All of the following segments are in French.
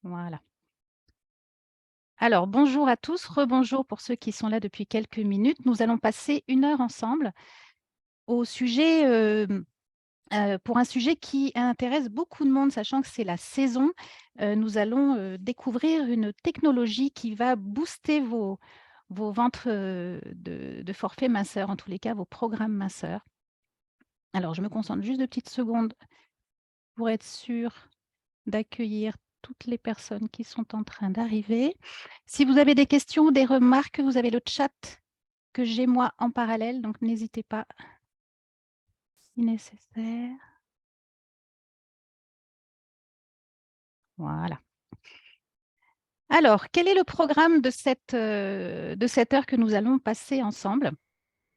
Voilà. Alors, bonjour à tous, rebonjour pour ceux qui sont là depuis quelques minutes. Nous allons passer 1 heure ensemble au sujet, pour un sujet qui intéresse beaucoup de monde, sachant que c'est la saison. Nous allons, découvrir une technologie qui va booster vos ventres, de forfait minceur, en tous les cas vos programmes minceurs. Alors je me concentre juste 2 petites secondes pour être sûre d'accueillir toutes les personnes qui sont en train d'arriver. Si vous avez des questions ou des remarques, vous avez le chat que j'ai moi en parallèle, donc n'hésitez pas si nécessaire. Voilà. Alors, quel est le programme de cette heure que nous allons passer ensemble?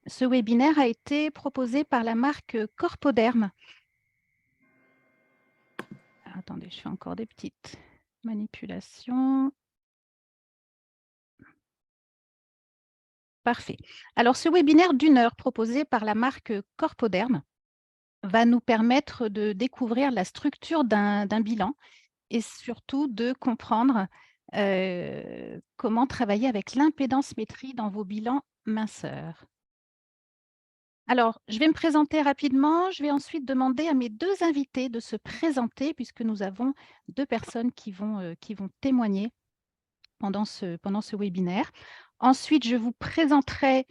Ce webinaire a été proposé par la marque Corpoderm. Attendez, je fais encore des petites manipulations. Parfait. Alors, ce webinaire d'1 heure proposé par la marque Corpoderm va nous permettre de découvrir la structure d'un bilan et surtout de comprendre, comment travailler avec l'impédance-métrie dans vos bilans minceurs. Alors, je vais me présenter rapidement, je vais ensuite demander à mes 2 invités de se présenter puisque nous avons 2 personnes qui vont témoigner pendant ce webinaire. Ensuite, je vous présenterai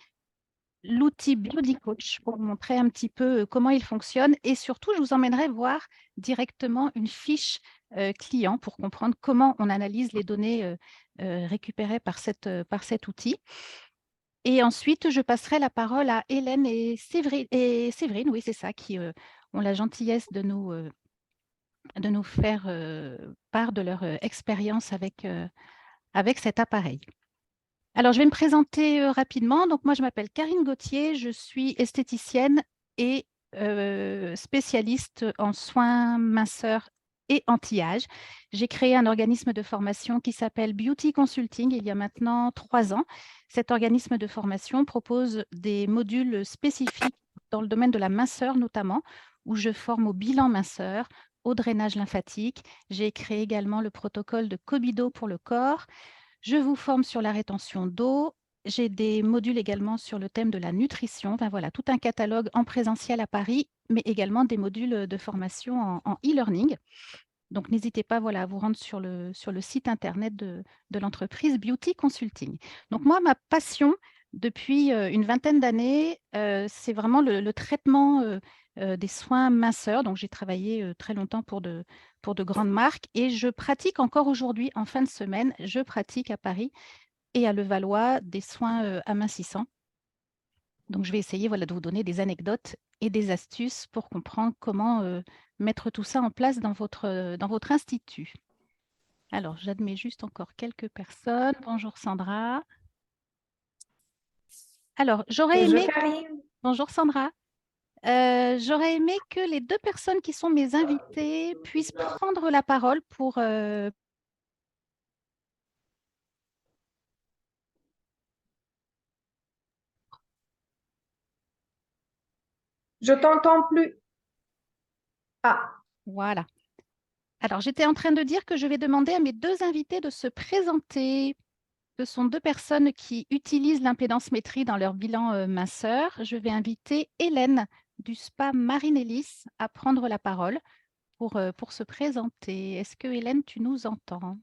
l'outil Body Coach pour vous montrer un petit peu, comment il fonctionne et surtout, je vous emmènerai voir directement une fiche, client pour comprendre comment on analyse les données, récupérées par cet outil et ensuite, je passerai la parole à Hélène et Séverine, oui, c'est ça, qui, ont la gentillesse de nous faire, part de leur, expérience avec cet appareil. Alors, je vais me présenter, rapidement. Donc moi, je m'appelle Karine Gauthier, je suis esthéticienne et spécialiste en soins minceurs et anti-âge. J'ai créé un organisme de formation qui s'appelle Beauty Consulting il y a maintenant 3 ans. Cet organisme de formation propose des modules spécifiques dans le domaine de la minceur notamment, où je forme au bilan minceur, au drainage lymphatique. J'ai créé également le protocole de Cobido pour le corps. Je vous forme sur la rétention d'eau. J'ai des modules également sur le thème de la nutrition. Enfin, voilà, tout un catalogue en présentiel à Paris, mais également des modules de formation en e-learning. Donc, n'hésitez pas voilà, à vous rendre sur le site internet de l'entreprise Beauty Consulting. Donc, moi, ma passion depuis une vingtaine d'années, c'est vraiment le traitement des soins minceurs. Donc, j'ai travaillé très longtemps pour de grandes marques et je pratique encore aujourd'hui, en fin de semaine, je pratique à Paris et à Levallois des soins amincissants. Donc, je vais essayer voilà, de vous donner des anecdotes et des astuces pour comprendre comment mettre tout ça en place dans votre institut. Alors, j'admets juste encore quelques personnes. Bonjour Sandra. Alors, j'aurais Bonjour aimé... Karine. Bonjour Sandra. J'aurais aimé que les 2 personnes qui sont mes invitées puissent prendre la parole pour... Je t'entends plus. Ah, Voilà. Alors, j'étais en train de dire que je vais demander à mes 2 invités de se présenter. Ce sont 2 personnes qui utilisent l'impédance-métrie dans leur bilan minceur. Je vais inviter Hélène du spa Marinellis à prendre la parole pour se présenter. Est-ce que Hélène, tu nous entends?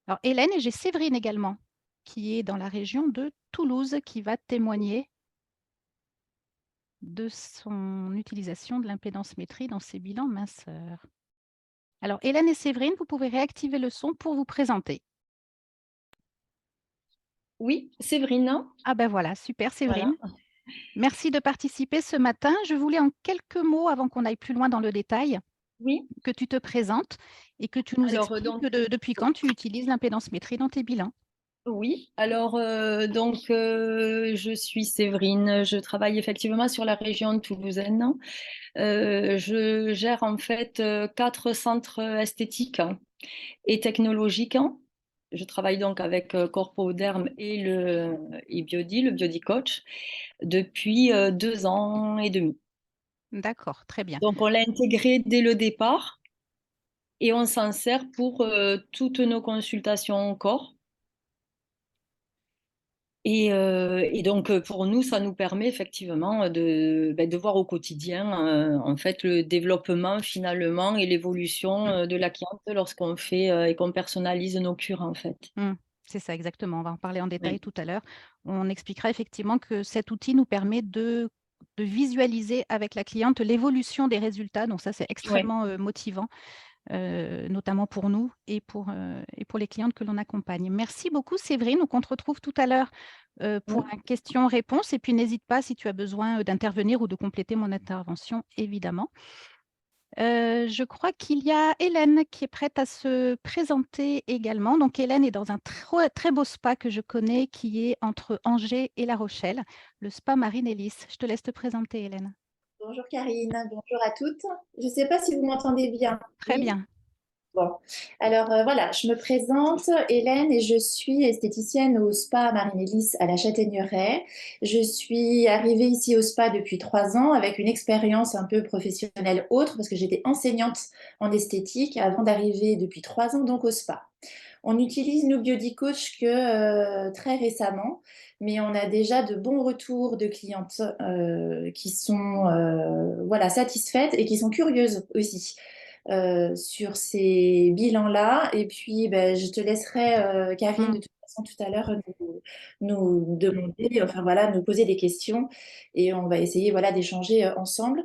Alors, Hélène, et j'ai Séverine également, qui est dans la région de Toulouse, qui va témoigner de son utilisation de l'impédance-métrie dans ses bilans minceurs. Alors, Hélène et Séverine, vous pouvez réactiver le son pour vous présenter. oui, Séverine. Ah ben voilà, super Voilà. Séverine. Merci de participer ce matin. Je voulais en quelques mots, avant qu'on aille plus loin dans le détail, Oui. que tu te présentes et que tu nous Alors, expliques depuis quand tu utilises l'impédance-métrie dans tes bilans. oui. Alors, je suis Séverine. Je travaille effectivement sur la région toulousaine. Je gère en fait 4 centres esthétiques et technologiques. Je travaille donc avec Corpoderm et Biody, le Biody Coach, depuis 2 ans et demi. D'accord, très bien. Donc, on l'a intégré dès le départ. et on s'en sert pour toutes nos consultations au corps. Et donc, pour nous, ça nous permet effectivement de voir au quotidien, en fait, le développement finalement et l'évolution de la cliente lorsqu'on fait et qu'on personnalise nos cures, en fait. Mmh, c'est ça, exactement. On va en parler en Ouais. détail tout à l'heure. On expliquera effectivement que cet outil nous permet de visualiser avec la cliente l'évolution des résultats. Donc ça, c'est Ouais. extrêmement motivant, notamment pour nous et pour les clientes que l'on accompagne. Merci beaucoup, Séverine. Donc, on te retrouve tout à l'heure pour Ouais. un question-réponse. Et puis, n'hésite pas si tu as besoin d'intervenir ou de compléter mon intervention, évidemment. Je crois qu'il y a Hélène qui est prête à se présenter également. Donc, Hélène est dans un très beau spa que je connais qui est entre Angers et La Rochelle, le spa Marine Ellis. Je te laisse te présenter, Hélène. Bonjour Karine, bonjour à toutes. Je ne sais pas si vous m'entendez bien. Très Oui? bien. Bon. Alors voilà, je me présente, Hélène, et je suis esthéticienne au spa Marine-Ellis à la Châtaigneraie. Je suis arrivée ici au spa depuis 3 ans avec une expérience un peu professionnelle autre parce que j'étais enseignante en esthétique avant d'arriver depuis 3 ans donc au spa. On utilise nos Beauty Coach que très récemment, mais on a déjà de bons retours de clientes qui sont voilà, satisfaites et qui sont curieuses aussi sur ces bilans-là. Et puis, ben, je te laisserai, Karine, de Mm. toute façon, tout à l'heure, nous demander, enfin voilà, nous poser des questions et on va essayer voilà, d'échanger ensemble.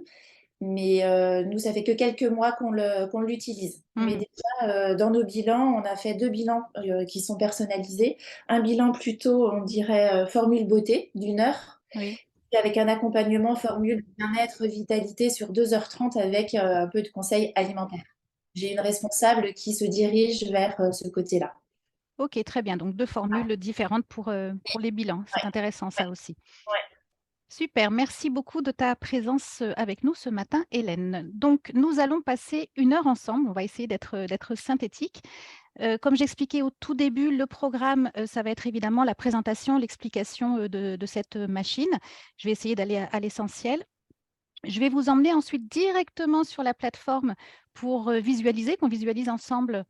Mais nous, ça fait que quelques mois qu'on l'utilise. Mais Mhm. déjà, dans nos bilans, on a fait 2 bilans qui sont personnalisés. Un bilan plutôt, on dirait, formule beauté d'1 heure, Oui. et avec un accompagnement formule bien-être, vitalité sur 2h30 avec un peu de conseils alimentaires. J'ai une responsable qui se dirige vers ce côté-là. Ok, très bien. Donc, deux formules différentes pour les bilans. Ouais, C'est intéressant, ça aussi. ouais. Super, merci beaucoup de ta présence avec nous ce matin, Hélène. Donc, nous allons passer 1 heure ensemble. On va essayer d'être synthétique. Comme j'expliquais au tout début, le programme, ça va être évidemment la présentation, l'explication de cette machine. Je vais essayer d'aller à l'essentiel. Je vais vous emmener ensuite directement sur la plateforme pour visualiser, qu'on visualise ensemble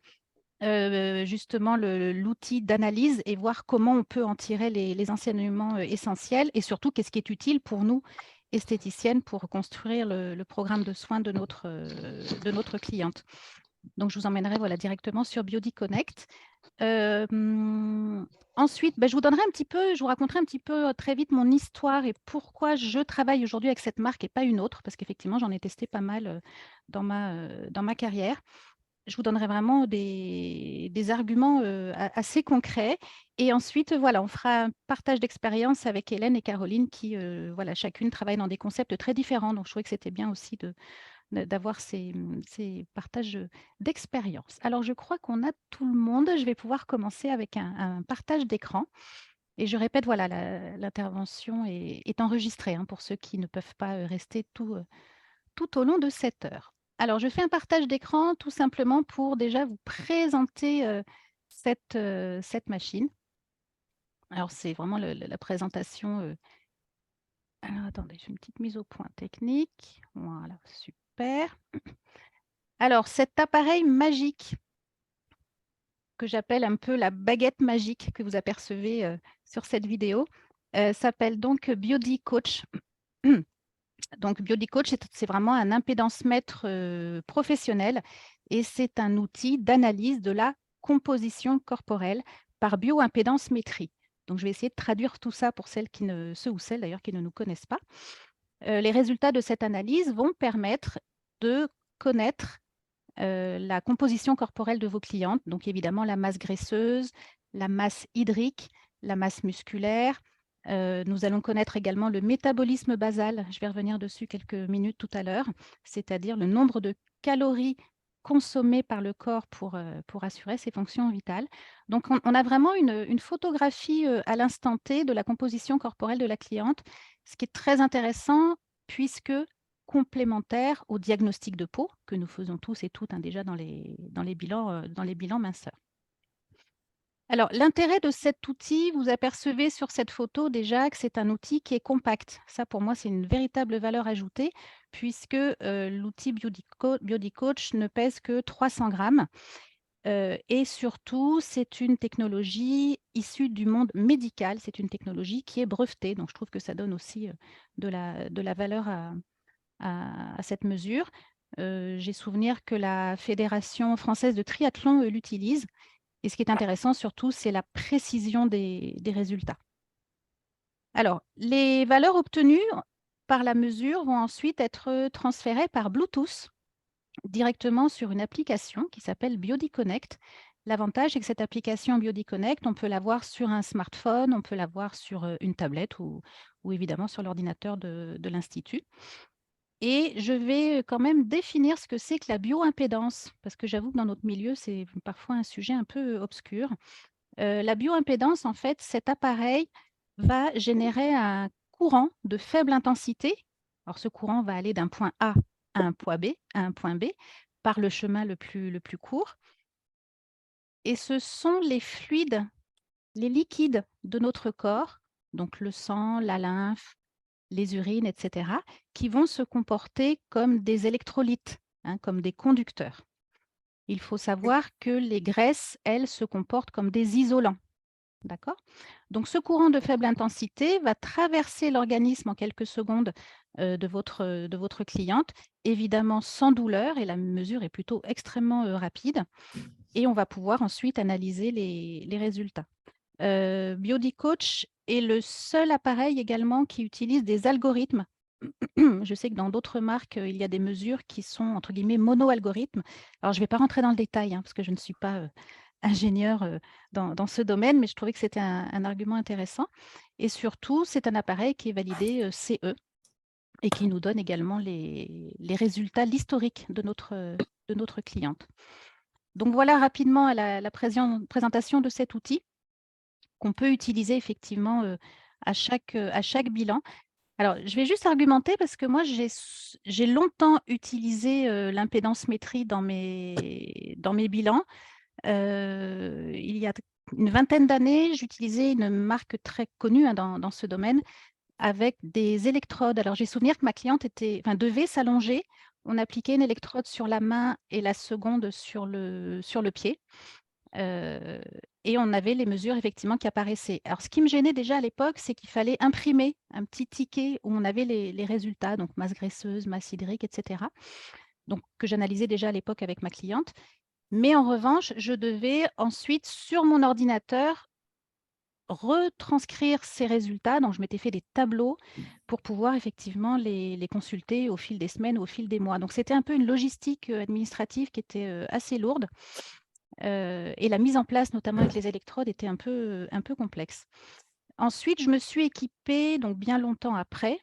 justement l'outil d'analyse et voir comment on peut en tirer les enseignements essentiels et surtout qu'est-ce qui est utile pour nous, esthéticiennes, pour construire le programme de soins de notre cliente. Donc, je vous emmènerai voilà, directement sur Biody Connect. Ensuite, ben, je vous raconterai un petit peu très vite mon histoire et pourquoi je travaille aujourd'hui avec cette marque et pas une autre, parce qu'effectivement, j'en ai testé pas mal dans ma carrière. Je vous donnerai vraiment des arguments assez concrets. Et ensuite, voilà, on fera un partage d'expérience avec Hélène et Caroline qui, voilà, chacune travaille dans des concepts très différents. Donc, je trouvais que c'était bien aussi d'avoir ces partages d'expérience. Alors, je crois qu'on a tout le monde. Je vais pouvoir commencer avec un partage d'écran. Et je répète, voilà, l'intervention est enregistrée hein, pour ceux qui ne peuvent pas rester tout au long de cette heure. Alors, je fais un partage d'écran tout simplement pour déjà vous présenter cette machine. Alors, c'est vraiment la présentation. Alors, attendez, j'ai une petite mise au point technique. Voilà, super. Alors, cet appareil magique que j'appelle un peu la baguette magique que vous apercevez sur cette vidéo s'appelle donc Biody Coach. Donc, Biody Coach, c'est vraiment un impédance-mètre professionnel et c'est un outil d'analyse de la composition corporelle par bioimpédance-métrie. Donc, je vais essayer de traduire tout ça pour ceux ou celles d'ailleurs qui ne nous connaissent pas. Les résultats de cette analyse vont permettre de connaître la composition corporelle de vos clientes, donc évidemment la masse graisseuse, la masse hydrique, la masse musculaire. Nous allons connaître également le métabolisme basal, je vais revenir dessus quelques minutes tout à l'heure, c'est-à-dire le nombre de calories consommées par le corps pour assurer ses fonctions vitales. Donc on a vraiment une photographie à l'instant T de la composition corporelle de la cliente, ce qui est très intéressant puisque complémentaire au diagnostic de peau que nous faisons tous et toutes hein, déjà dans les bilans minceurs. Alors, l'intérêt de cet outil, vous apercevez sur cette photo déjà que c'est un outil qui est compact. Ça, pour moi, c'est une véritable valeur ajoutée puisque, l'outil Body Coach ne pèse que 300 grammes, et surtout, c'est une technologie issue du monde médical. C'est une technologie qui est brevetée, donc je trouve que ça donne aussi, de la valeur à cette mesure. J'ai souvenir que la Fédération française de triathlon, l'utilise et ce qui est intéressant surtout, c'est la précision des résultats. Alors, les valeurs obtenues par la mesure vont ensuite être transférées par Bluetooth directement sur une application qui s'appelle Biodi Connect. L'avantage, c'est que cette application Biodi Connect, on peut l'avoir sur un smartphone, on peut l'avoir sur une tablette ou évidemment sur l'ordinateur de l'Institut. Et je vais quand même définir ce que c'est que la bioimpédance, parce que j'avoue que dans notre milieu, c'est parfois un sujet un peu obscur. La bioimpédance, en fait, cet appareil va générer un courant de faible intensité. Alors, ce courant va aller d'un point A à un point B par le chemin le plus court. Et ce sont les fluides, les liquides de notre corps, donc le sang, la lymphe, les urines, etc., qui vont se comporter comme des électrolytes, hein, comme des conducteurs. Il faut savoir que les graisses, elles, se comportent comme des isolants. D'accord? Donc ce courant de faible intensité va traverser l'organisme en quelques secondes de votre cliente, évidemment sans douleur, et la mesure est plutôt extrêmement rapide. Et on va pouvoir ensuite analyser les résultats. Biodi Coach est le seul appareil également qui utilise des algorithmes. Je sais que dans d'autres marques, il y a des mesures qui sont entre guillemets mono-algorithmes. Alors je ne vais pas rentrer dans le détail parce que je ne suis pas ingénieure dans ce domaine, mais je trouvais que c'était un argument intéressant. Et surtout, c'est un appareil qui est validé CE et qui nous donne également les résultats, l'historique de notre cliente. Donc voilà rapidement la présentation de cet outil qu'on peut utiliser effectivement à chaque bilan. Alors, je vais juste argumenter parce que moi, j'ai longtemps utilisé l'impédance-métrie dans mes bilans. Il y a une vingtaine d'années, j'utilisais une marque très connue dans ce domaine avec des électrodes. Alors, j'ai souvenir que ma cliente devait s'allonger. On appliquait une électrode sur la main et la seconde sur le pied. Et on avait les mesures effectivement qui apparaissaient. Alors, ce qui me gênait déjà à l'époque, c'est qu'il fallait imprimer un petit ticket où on avait les résultats, donc masse graisseuse, masse hydrique, etc. Donc, que j'analysais déjà à l'époque avec ma cliente. Mais en revanche, je devais ensuite, sur mon ordinateur, retranscrire ces résultats. Donc, je m'étais fait des tableaux pour pouvoir effectivement les consulter au fil des semaines, au fil des mois. Donc, c'était un peu une logistique administrative qui était assez lourde. Et la mise en place, notamment avec les électrodes, était un peu complexe. Ensuite, je me suis équipée, donc bien longtemps après,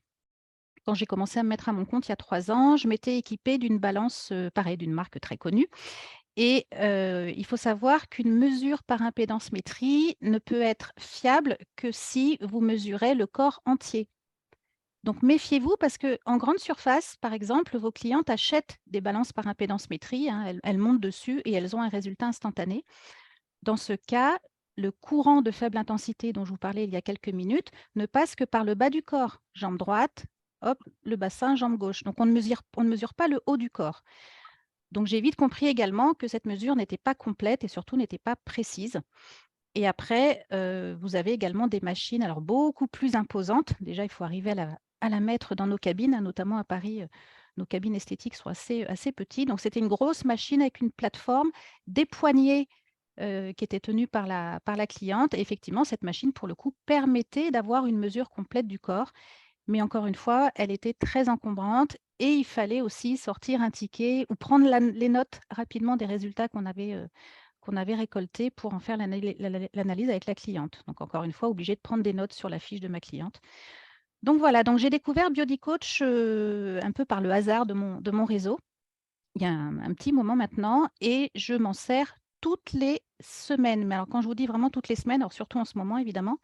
quand j'ai commencé à me mettre à mon compte il y a 3 ans, je m'étais équipée d'une balance, pareil, d'une marque très connue. Et il faut savoir qu'une mesure par impédance-métrie ne peut être fiable que si vous mesurez le corps entier. Donc méfiez-vous parce qu'en grande surface, par exemple, vos clientes achètent des balances par impédance-métrie, hein, elles montent dessus et elles ont un résultat instantané. Dans ce cas, le courant de faible intensité dont je vous parlais il y a quelques minutes ne passe que par le bas du corps, jambe droite, hop, le bassin, jambe gauche. Donc on ne mesure pas le haut du corps. Donc j'ai vite compris également que cette mesure n'était pas complète et surtout n'était pas précise. Et après, vous avez également des machines alors beaucoup plus imposantes. Déjà, il faut arriver à la mettre dans nos cabines, hein, notamment à Paris, nos cabines esthétiques sont assez petites. Donc c'était une grosse machine avec une plateforme, des poignées qui étaient tenues par la cliente. Et effectivement, cette machine, pour le coup, permettait d'avoir une mesure complète du corps. Mais encore une fois, elle était très encombrante et il fallait aussi sortir un ticket ou prendre les notes rapidement des résultats qu'on avait récoltés pour en faire l'analyse avec la cliente. Donc encore une fois, obligée de prendre des notes sur la fiche de ma cliente. Donc voilà, donc j'ai découvert Biodi Coach un peu par le hasard de mon réseau. Il y a un petit moment maintenant et je m'en sers toutes les semaines. Mais alors quand je vous dis vraiment toutes les semaines, alors surtout en ce moment évidemment.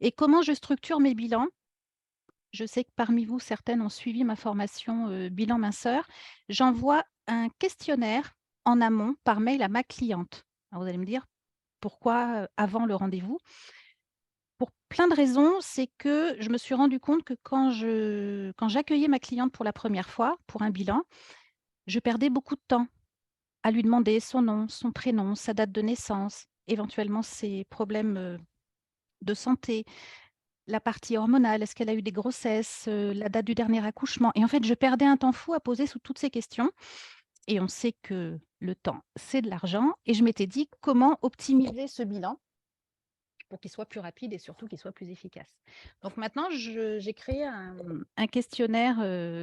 Et comment je structure mes bilans? Je sais que parmi vous, certaines ont suivi ma formation bilan minceur. J'envoie un questionnaire en amont par mail à ma cliente. Alors vous allez me dire, Pourquoi avant le rendez-vous? Pour plein de raisons, c'est que je me suis rendu compte que quand j'accueillais ma cliente pour la première fois, pour un bilan, je perdais beaucoup de temps à lui demander son nom, son prénom, sa date de naissance, éventuellement ses problèmes, de santé, la partie hormonale, est-ce qu'elle a eu des grossesses, la date du dernier accouchement et en fait, je perdais un temps fou à poser sous toutes ces questions et on sait que le temps, c'est de l'argent et je m'étais dit: «Comment optimiser ce bilan pour qu'il soit plus rapide et surtout qu'il soit plus efficace?» Donc maintenant, j'ai créé un questionnaire,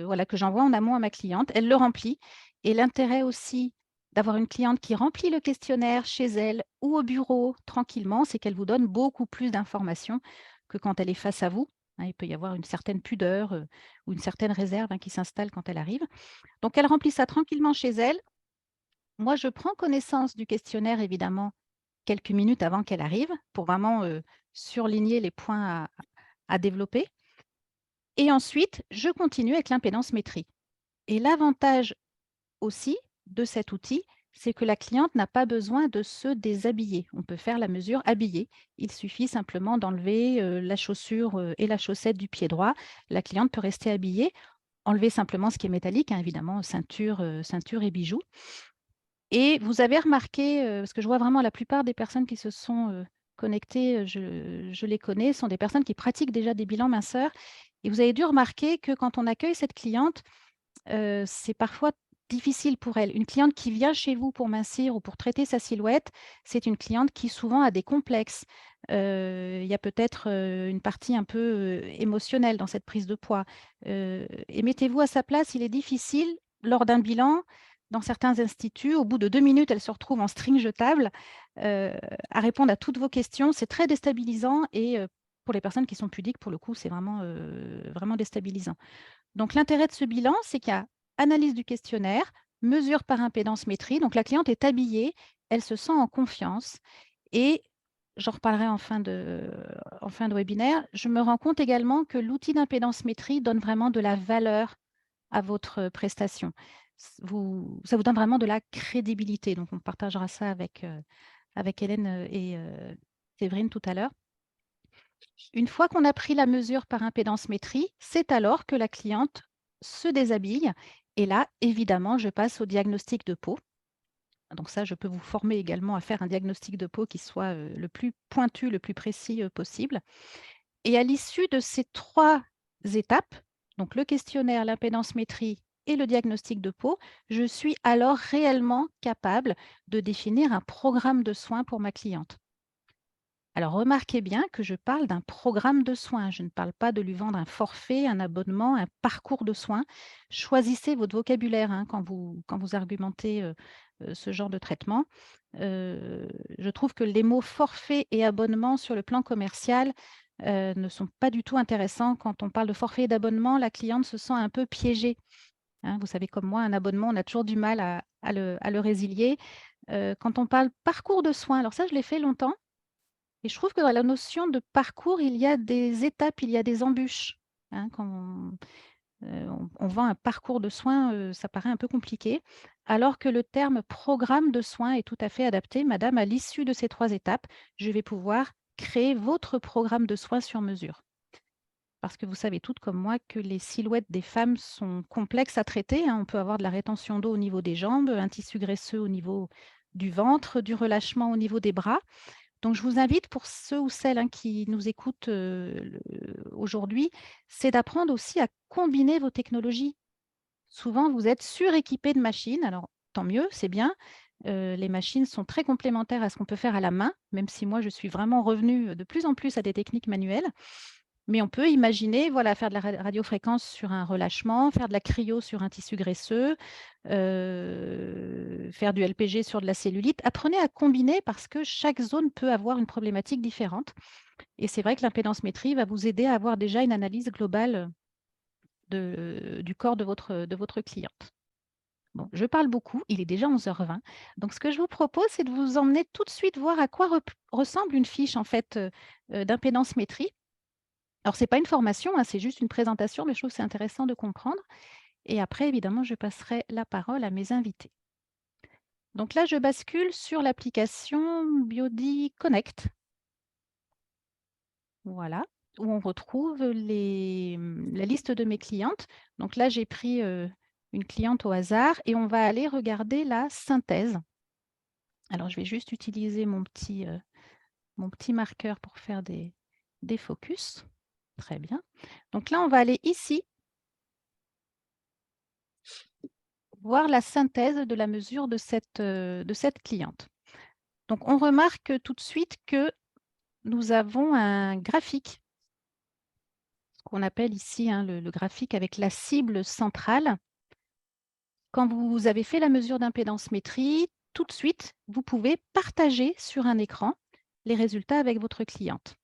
voilà, que j'envoie en amont à ma cliente. Elle le remplit et l'intérêt aussi d'avoir une cliente qui remplit le questionnaire chez elle ou au bureau tranquillement, c'est qu'elle vous donne beaucoup plus d'informations que quand elle est face à vous, hein. Il peut y avoir une certaine pudeur, ou une certaine réserve, hein, qui s'installe quand elle arrive. Donc elle remplit ça tranquillement chez elle. Moi, je prends connaissance du questionnaire évidemment quelques minutes avant qu'elle arrive pour vraiment, surligner les points à développer et ensuite je continue avec l'impédance-métrie et l'avantage aussi de cet outil, c'est que la cliente n'a pas besoin de se déshabiller. On peut faire la mesure habillée. Il suffit simplement d'enlever, la chaussure, et la chaussette du pied droit. La cliente peut rester habillée, enlever simplement ce qui est métallique, hein, évidemment, ceinture et bijoux. Et vous avez remarqué, parce que je vois vraiment la plupart des personnes qui se sont, connectées, je les connais, sont des personnes qui pratiquent déjà des bilans minceurs et vous avez dû remarquer que quand on accueille cette cliente, c'est parfois difficile pour elle. Une cliente qui vient chez vous pour mincir ou pour traiter sa silhouette, c'est une cliente qui souvent a des complexes. Il y a peut-être, une partie un peu, émotionnelle dans cette prise de poids, et mettez-vous à sa place, il est difficile lors d'un bilan, dans certains instituts, au bout de 2 minutes, elle se retrouve en string jetable, heu, à répondre à toutes vos questions. C'est très déstabilisant et pour les personnes qui sont pudiques, pour le coup, c'est vraiment déstabilisant. Donc l'intérêt de ce bilan, c'est qu'il y a analyse du questionnaire, mesure par impédance-métrie. Donc la cliente est habillée, elle se sent en confiance et j'en reparlerai en fin de webinaire. Je me rends compte également que l'outil d'impédance-métrie donne vraiment de la valeur à votre prestation. Ça vous donne vraiment de la crédibilité. Donc on partagera ça avec Hélène et Séverine tout à l'heure. Une fois qu'on a pris la mesure par impédance-métrie, c'est alors que la cliente se déshabille et là, évidemment, je passe au diagnostic de peau. Donc ça, je peux vous former également à faire un diagnostic de peau qui soit, le plus pointu, le plus précis, possible et à l'issue de ces 3 étapes, donc le questionnaire, l'impédance-métrie et le diagnostic de peau, je suis alors réellement capable de définir un programme de soins pour ma cliente. Alors remarquez bien que je parle d'un programme de soins. Je ne parle pas de lui vendre un forfait, un abonnement, un parcours de soins. Choisissez votre vocabulaire, hein, quand vous argumentez ce genre de traitement. Je trouve que les mots forfait et abonnement sur le plan commercial ne sont pas du tout intéressants. Quand on parle de forfait et d'abonnement, la cliente se sent un peu piégée, hein. Vous savez comme moi, un abonnement, on a toujours du mal à le résilier. Quand on parle parcours de soins, alors ça, je l'ai fait longtemps. Et je trouve que dans la notion de parcours, il y a des étapes, il y a des embûches, hein. Quand on vend un parcours de soins, ça paraît un peu compliqué, alors que le terme programme de soins est tout à fait adapté. Madame, à l'issue de ces 3 étapes, je vais pouvoir créer votre programme de soins sur mesure. Parce que vous savez toutes comme moi que les silhouettes des femmes sont complexes à traiter, hein. On peut avoir de la rétention d'eau au niveau des jambes, un tissu graisseux au niveau du ventre, du relâchement au niveau des bras. Donc je vous invite pour ceux ou celles, hein, qui nous écoutent, aujourd'hui, c'est d'apprendre aussi à combiner vos technologies. Souvent, vous êtes suréquipés de machines, alors tant mieux, c'est bien. Les machines sont très complémentaires à ce qu'on peut faire à la main, même si moi je suis vraiment revenue, de plus en plus à des techniques manuelles. Mais on peut imaginer, voilà, faire de la radiofréquence sur un relâchement, faire de la cryo sur un tissu graisseux, faire du LPG sur de la cellulite. Apprenez à combiner parce que chaque zone peut avoir une problématique différente et c'est vrai que l'impédance-métrie va vous aider à avoir déjà une analyse globale du corps de votre cliente. Bon, je parle beaucoup, il est déjà 11h20. Donc ce que je vous propose, c'est de vous emmener tout de suite voir à quoi ressemble une fiche en fait, d'impédance-métrie. Alors c'est pas une formation, hein, c'est juste une présentation, mais je trouve que c'est intéressant de comprendre et après évidemment, je passerai la parole à mes invités. Donc là, je bascule sur l'application Biodi Connect. Voilà, où on retrouve la liste de mes clientes. Donc là, j'ai pris une cliente au hasard et on va aller regarder la synthèse. Alors, je vais juste utiliser mon petit marqueur pour faire des focus. Très bien. Donc là, on va aller ici, voir la synthèse de la mesure de cette cliente. Donc, on remarque tout de suite que nous avons un graphique, ce qu'on appelle ici le graphique avec la cible centrale. Quand vous avez fait la mesure d'impédance-métrie, tout de suite, vous pouvez partager sur un écran les résultats avec votre cliente.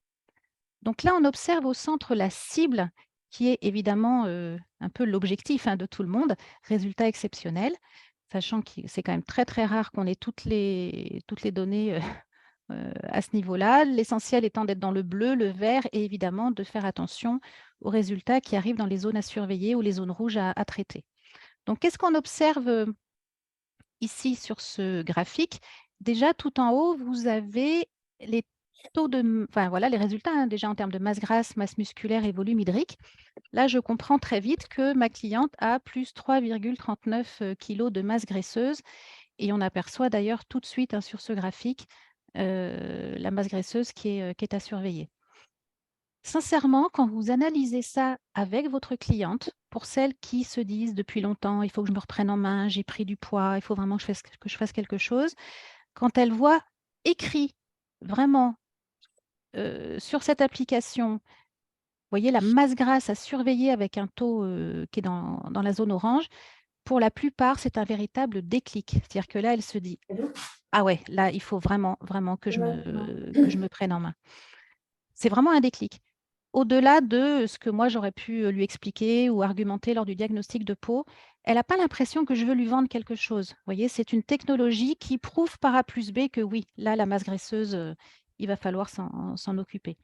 Donc là, on observe au centre la cible qui est évidemment un peu l'objectif de tout le monde, résultat exceptionnel, sachant que c'est quand même très, très rare qu'on ait toutes les données à ce niveau-là. L'essentiel étant d'être dans le bleu, le vert et évidemment de faire attention aux résultats qui arrivent dans les zones à surveiller ou les zones rouges à traiter. Donc, qu'est-ce qu'on observe ici sur ce graphique? Déjà, tout en haut, vous avez les taux enfin voilà, les résultats déjà en termes de masse grasse, masse musculaire et volume hydrique. Là, je comprends très vite que ma cliente a plus 3,39 kg de masse graisseuse et on aperçoit d'ailleurs tout de suite sur ce graphique la masse graisseuse qui est à surveiller. Sincèrement, quand vous analysez ça avec votre cliente, pour celles qui se disent depuis longtemps, il faut que je me reprenne en main, j'ai pris du poids, il faut vraiment que je fasse quelque chose, quand elle voit écrit vraiment sur cette application, vous voyez la masse grasse à surveiller avec un taux qui est dans la zone orange, pour la plupart, c'est un véritable déclic. C'est-à-dire que là, elle se dit, ah ouais, là, il faut vraiment, vraiment que je me prenne en main. C'est vraiment un déclic. Au-delà de ce que moi j'aurais pu lui expliquer ou argumenter lors du diagnostic de peau, elle n'a pas l'impression que je veux lui vendre quelque chose. Vous voyez, c'est une technologie qui prouve par A plus B que oui, là, la masse graisseuse, il va falloir s'en occuper.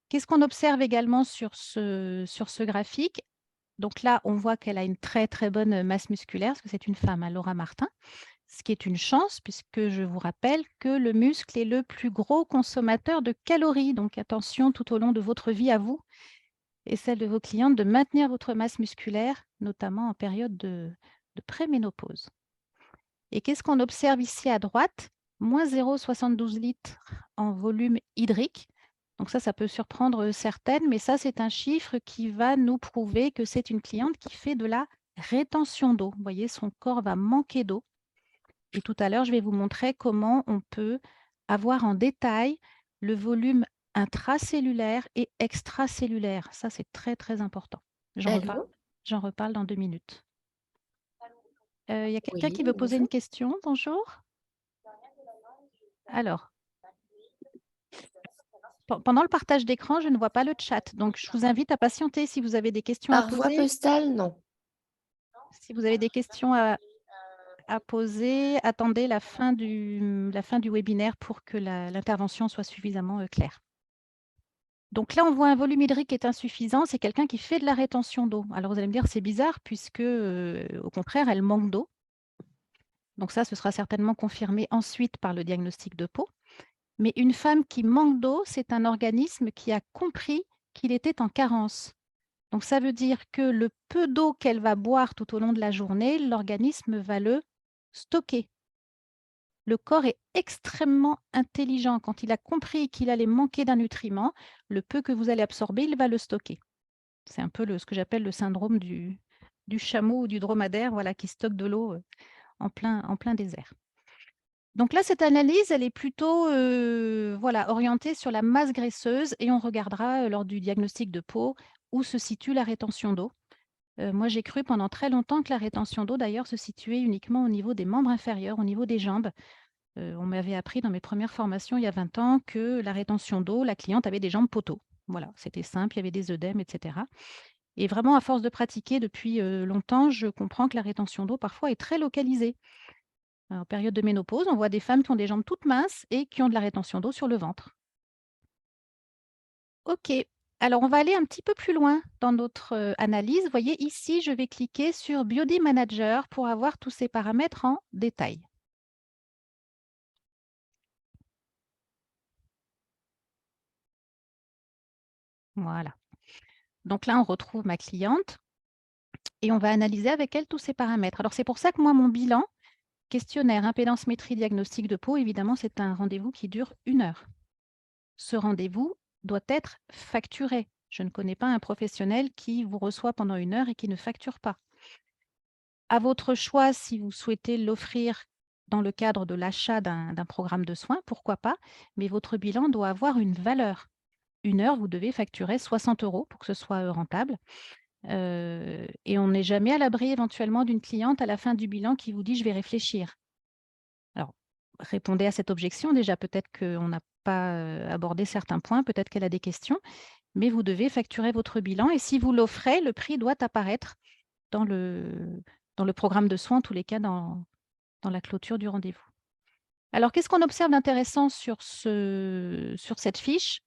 Qu'est-ce qu'on observe également sur ce graphique? Donc là, on voit qu'elle a une très, très bonne masse musculaire, parce que c'est une femme, Laura Martin, ce qui est une chance, puisque je vous rappelle que le muscle est le plus gros consommateur de calories. Donc attention tout au long de votre vie à vous et celle de vos clientes de maintenir votre masse musculaire, notamment en période de préménopause. Et qu'est-ce qu'on observe ici à droite? Moins 0,72 litres en volume hydrique. Donc ça peut surprendre certaines, mais ça, c'est un chiffre qui va nous prouver que c'est une cliente qui fait de la rétention d'eau. Vous voyez, son corps va manquer d'eau. Et tout à l'heure, je vais vous montrer comment on peut avoir en détail le volume intracellulaire et extracellulaire. Ça, c'est très, très important. Allô? J'en reparle dans 2 minutes. Il y a quelqu'un Oui, qui veut poser une bonjour. question? Bonjour. Alors, pendant le partage d'écran, je ne vois pas le chat. Donc, je vous invite à patienter si vous avez des questions à Par voie poser. postale, non. Si vous avez des questions à poser, attendez la fin du webinaire pour que l'intervention soit suffisamment claire. Donc là, on voit un volume hydrique qui est insuffisant. C'est quelqu'un qui fait de la rétention d'eau. Alors, vous allez me dire, c'est bizarre puisque, au contraire, elle manque d'eau. Donc ça, ce sera certainement confirmé ensuite par le diagnostic de peau. Mais une femme qui manque d'eau, c'est un organisme qui a compris qu'il était en carence. Donc ça veut dire que le peu d'eau qu'elle va boire tout au long de la journée, l'organisme va le stocker. Le corps est extrêmement intelligent. Quand il a compris qu'il allait manquer d'un nutriment, le peu que vous allez absorber, il va le stocker. C'est un peu ce que j'appelle le syndrome du chameau ou du dromadaire, voilà, qui stocke de l'eau en plein désert. Donc là, cette analyse, elle est plutôt voilà, orientée sur la masse graisseuse et on regardera lors du diagnostic de peau où se situe la rétention d'eau. Moi, j'ai cru pendant très longtemps que la rétention d'eau, d'ailleurs, se situait uniquement au niveau des membres inférieurs, au niveau des jambes. On m'avait appris dans mes premières formations il y a 20 ans que la rétention d'eau, la cliente avait des jambes poteaux. Voilà, c'était simple, il y avait des œdèmes, etc. Et vraiment, à force de pratiquer depuis longtemps, je comprends que la rétention d'eau, parfois, est très localisée. En période de ménopause, on voit des femmes qui ont des jambes toutes minces et qui ont de la rétention d'eau sur le ventre. OK, Alors, on va aller un petit peu plus loin dans notre analyse. Vous voyez, ici, je vais cliquer sur Body Manager pour avoir tous ces paramètres en détail. Voilà. Donc là, on retrouve ma cliente et on va analyser avec elle tous ces paramètres. Alors, c'est pour ça que moi, mon bilan, questionnaire, impédance, métrie, diagnostic de peau, évidemment, c'est un rendez-vous qui dure 1 heure. Ce rendez-vous doit être facturé. Je ne connais pas un professionnel qui vous reçoit pendant 1 heure et qui ne facture pas. À votre choix, si vous souhaitez l'offrir dans le cadre de l'achat d'un programme de soins, pourquoi pas, mais votre bilan doit avoir une valeur. 1 heure, vous devez facturer 60 € pour que ce soit rentable. Et on n'est jamais à l'abri éventuellement d'une cliente à la fin du bilan qui vous dit: «Je vais réfléchir». Alors, répondez à cette objection. Déjà, peut-être qu'on n'a pas abordé certains points, peut-être qu'elle a des questions, mais vous devez facturer votre bilan et si vous l'offrez, le prix doit apparaître dans le programme de soins, en tous les cas dans la clôture du rendez-vous. Alors, qu'est-ce qu'on observe d'intéressant sur cette fiche?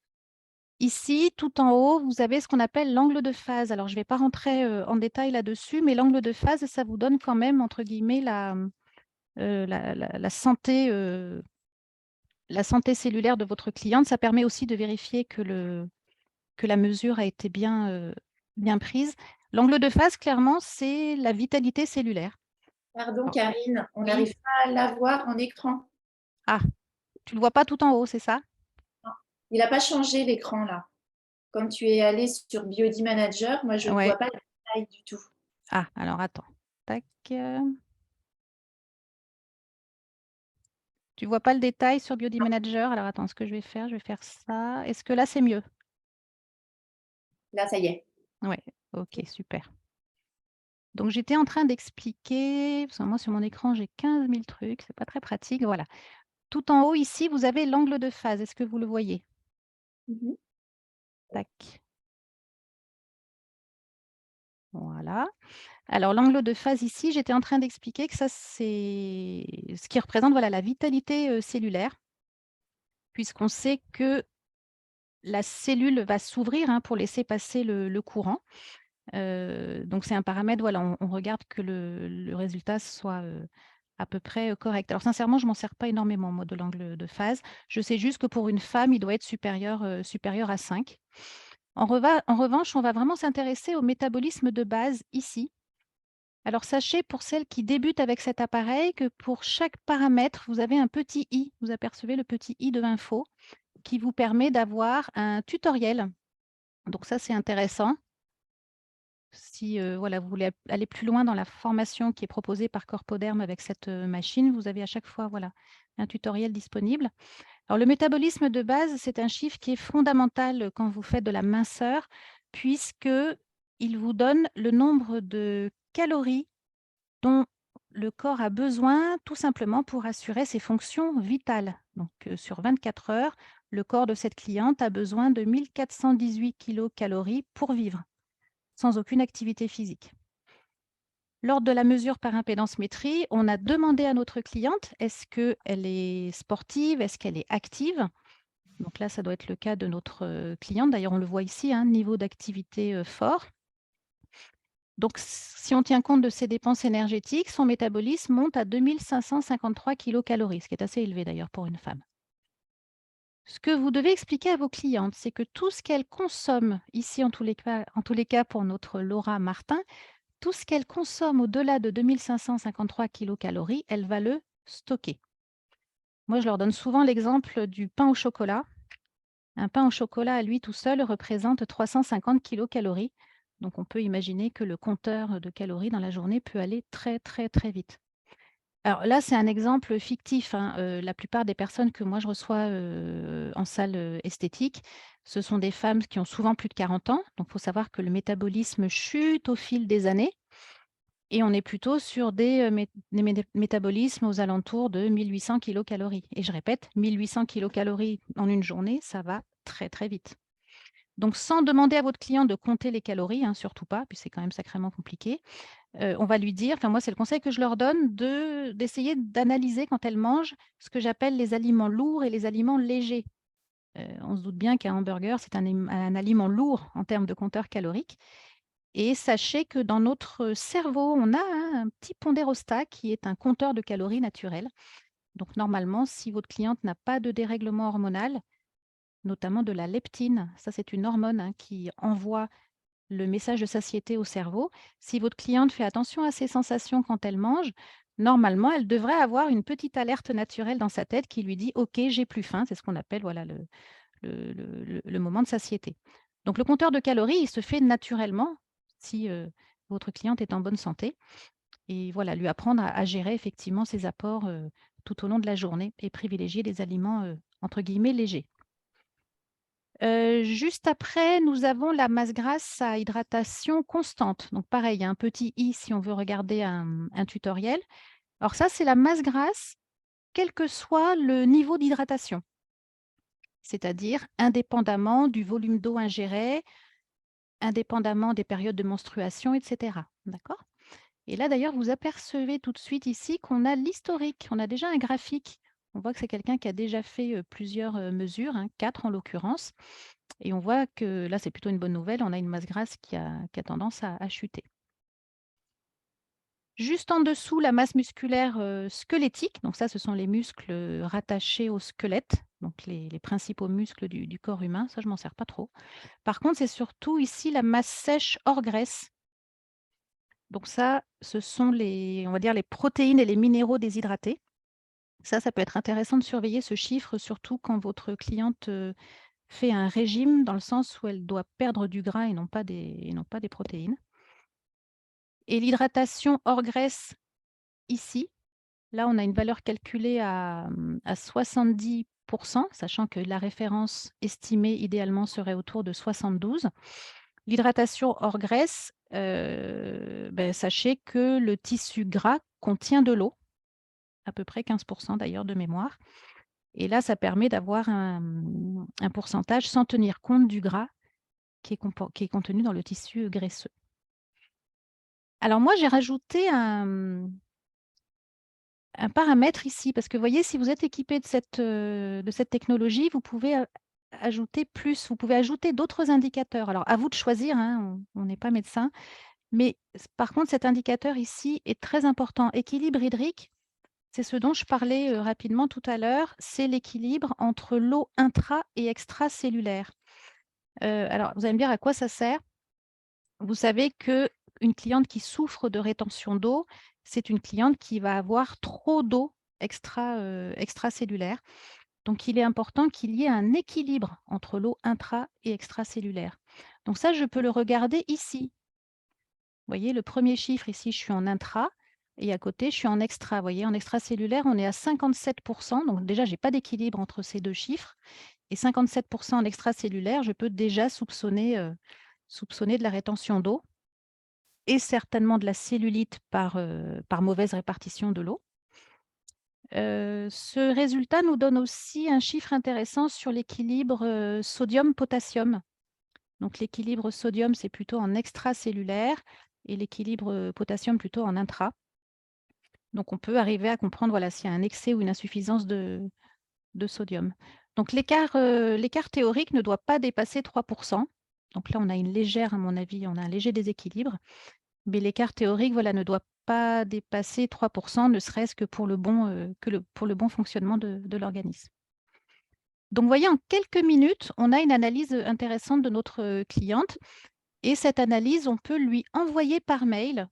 Ici, tout en haut, vous avez ce qu'on appelle l'angle de phase. Alors, je ne vais pas rentrer en détail là-dessus, mais l'angle de phase, ça vous donne quand même, entre guillemets, la santé cellulaire de votre cliente. Ça permet aussi de vérifier que la mesure a été bien prise. L'angle de phase, clairement, c'est la vitalité cellulaire. Pardon, Alors, Karine, on oui. n'arrive pas à la voir en écran. Ah, tu ne le vois pas tout en haut, c'est ça? Non. Il n'a pas changé l'écran là. Comme tu es allé sur Body Manager, moi je ne Ouais. vois pas le détail du tout. Ah, alors attends. Tac. Tu vois pas le détail sur Body Manager? Alors attends, ce que je vais faire ça. Est-ce que là, c'est mieux? Là, ça y est. Ouais, OK, super. Donc j'étais en train d'expliquer, parce que moi sur mon écran, j'ai 15 000 trucs, c'est pas très pratique, voilà. Tout en haut ici, vous avez l'angle de phase. Est-ce que vous le voyez? Mhm. Tac. Voilà. Alors l'angle de phase ici, j'étais en train d'expliquer que ça, c'est ce qui représente, voilà, la vitalité, cellulaire, puisqu'on sait que la cellule va s'ouvrir, hein, pour laisser passer le courant. Donc c'est un paramètre, voilà, on regarde que le résultat soit, à peu près, correct. Alors sincèrement, je m'en sers pas énormément moi de l'angle de phase. Je sais juste que pour une femme, il doit être supérieur à 5. En revanche, on va vraiment s'intéresser au métabolisme de base ici. Alors sachez pour celles qui débutent avec cet appareil que pour chaque paramètre, vous avez un petit i. Vous apercevez le petit i de info qui vous permet d'avoir un tutoriel. Donc ça, c'est intéressant. Si, voilà, vous voulez aller plus loin dans la formation qui est proposée par Corpoderm avec cette, machine, vous avez à chaque fois, voilà, un tutoriel disponible. Alors le métabolisme de base, c'est un chiffre qui est fondamental, quand vous faites de la minceur, puisqu'il vous donne le nombre de calories dont le corps a besoin tout simplement pour assurer ses fonctions vitales. Donc, sur 24 heures, le corps de cette cliente a besoin de 1 418 kilocalories pour vivre sans aucune activité physique. Lors de la mesure par impédance-métrie, on a demandé à notre cliente, est-ce qu'elle est sportive, est-ce qu'elle est active? Donc là, ça doit être le cas de notre cliente. D'ailleurs, on le voit ici, hein, niveau d'activité fort. Donc, si on tient compte de ses dépenses énergétiques, son métabolisme monte à 2 553 kilocalories, ce qui est assez élevé d'ailleurs pour une femme. Ce que vous devez expliquer à vos clientes, c'est que tout ce qu'elles consomment, ici en tous les cas pour notre Laura Martin, tout ce qu'elle consomme au-delà de 2 553 kilocalories, elle va le stocker. Moi, je leur donne souvent l'exemple du pain au chocolat. Un pain au chocolat à lui tout seul représente 350 kilocalories. Donc, on peut imaginer que le compteur de calories dans la journée peut aller très, très, très vite. Alors là, c'est un exemple fictif, hein. La plupart des personnes que moi je reçois, en salle, esthétique, ce sont des femmes qui ont souvent plus de 40 ans. Donc, il faut savoir que le métabolisme chute au fil des années. Et on est plutôt sur des métabolismes aux alentours de 1 800 kilocalories. Et je répète, 1 800 kilocalories en une journée, ça va très, très vite. Donc sans demander à votre client de compter les calories, hein, surtout pas, puis c'est quand même sacrément compliqué, on va lui dire, enfin moi c'est le conseil que je leur donne, d'essayer d'analyser quand elles mangent ce que j'appelle les aliments lourds et les aliments légers. On se doute bien qu'un hamburger, c'est un aliment lourd en termes de compteur calorique. Et sachez que dans notre cerveau, on a un petit pondérostat qui est un compteur de calories naturel. Donc normalement, si votre cliente n'a pas de dérèglement hormonal, notamment de la leptine, ça c'est une hormone qui envoie le message de satiété au cerveau. Si votre cliente fait attention à ses sensations quand elle mange, normalement, elle devrait avoir une petite alerte naturelle dans sa tête qui lui dit: «OK, j'ai plus faim». C'est ce qu'on appelle voilà, le moment de satiété. Donc le compteur de calories, il se fait naturellement si votre cliente est en bonne santé. Et voilà, lui apprendre à gérer effectivement ses apports tout au long de la journée et privilégier des aliments entre guillemets «légers». Juste après, nous avons la masse grasse à hydratation constante. Donc pareil, il y a un petit i si on veut regarder un tutoriel. Alors ça, c'est la masse grasse, quel que soit le niveau d'hydratation, c'est-à-dire indépendamment du volume d'eau ingéré, indépendamment des périodes de menstruation, et cetera. D'accord? Et là, d'ailleurs, vous apercevez tout de suite ici qu'on a l'historique. On a déjà un graphique. On voit que c'est quelqu'un qui a déjà fait plusieurs mesures, 4 en l'occurrence. Et on voit que là, c'est plutôt une bonne nouvelle. On a une masse grasse qui a tendance à chuter. Juste en dessous, la masse musculaire squelettique. Donc ça, ce sont les muscles rattachés au squelette, donc les principaux muscles du corps humain. Ça, je m'en sers pas trop. Par contre, c'est surtout ici la masse sèche hors graisse. Donc ça, ce sont on va dire les protéines et les minéraux déshydratés. Ça peut être intéressant de surveiller ce chiffre, surtout quand votre cliente fait un régime, dans le sens où elle doit perdre du gras et non pas des protéines. Et l'hydratation hors graisse, ici, là, on a une valeur calculée à 70 sachant que la référence estimée idéalement serait autour de 72. L'hydratation hors graisse, sachez que le tissu gras contient de l'eau, à peu près 15 d'ailleurs de mémoire. Et là, ça permet d'avoir un pourcentage sans tenir compte du gras qui est contenu dans le tissu graisseux. Alors moi, j'ai rajouté un paramètre ici, parce que vous voyez, si vous êtes équipé de cette technologie, vous pouvez ajouter plus, vous pouvez ajouter d'autres indicateurs. Alors, à vous de choisir, on n'est pas médecin, mais par contre, cet indicateur ici est très important. Équilibre hydrique, c'est ce dont je parlais rapidement tout à l'heure, c'est l'équilibre entre l'eau intra et extracellulaire. Alors, vous allez me dire à quoi ça sert? Vous savez qu'une cliente qui souffre de rétention d'eau, c'est une cliente qui va avoir trop d'eau extracellulaire. Donc, il est important qu'il y ait un équilibre entre l'eau intra et extracellulaire. Donc ça, je peux le regarder ici. Vous voyez, le premier chiffre ici, je suis en intra et à côté, je suis en extra. Vous voyez, en extracellulaire, on est à 57 donc déjà, je n'ai pas d'équilibre entre ces deux chiffres. Et 57 en extracellulaire, je peux déjà soupçonner de la rétention d'eau et certainement de la cellulite par mauvaise répartition de l'eau. Ce résultat nous donne aussi un chiffre intéressant sur l'équilibre sodium-potassium. Donc l'équilibre sodium, c'est plutôt en extracellulaire et l'équilibre potassium plutôt en intra. Donc on peut arriver à comprendre voilà, s'il y a un excès ou une insuffisance de sodium. Donc l'écart théorique ne doit pas dépasser 3 Donc là, on a une légère, à mon avis, on a un léger déséquilibre. Mais l'écart théorique voilà, ne doit pas dépasser 3 ne serait-ce que pour le bon fonctionnement de l'organisme. Donc, vous voyez, en quelques minutes, on a une analyse intéressante de notre cliente. Et cette analyse, on peut lui envoyer par mail.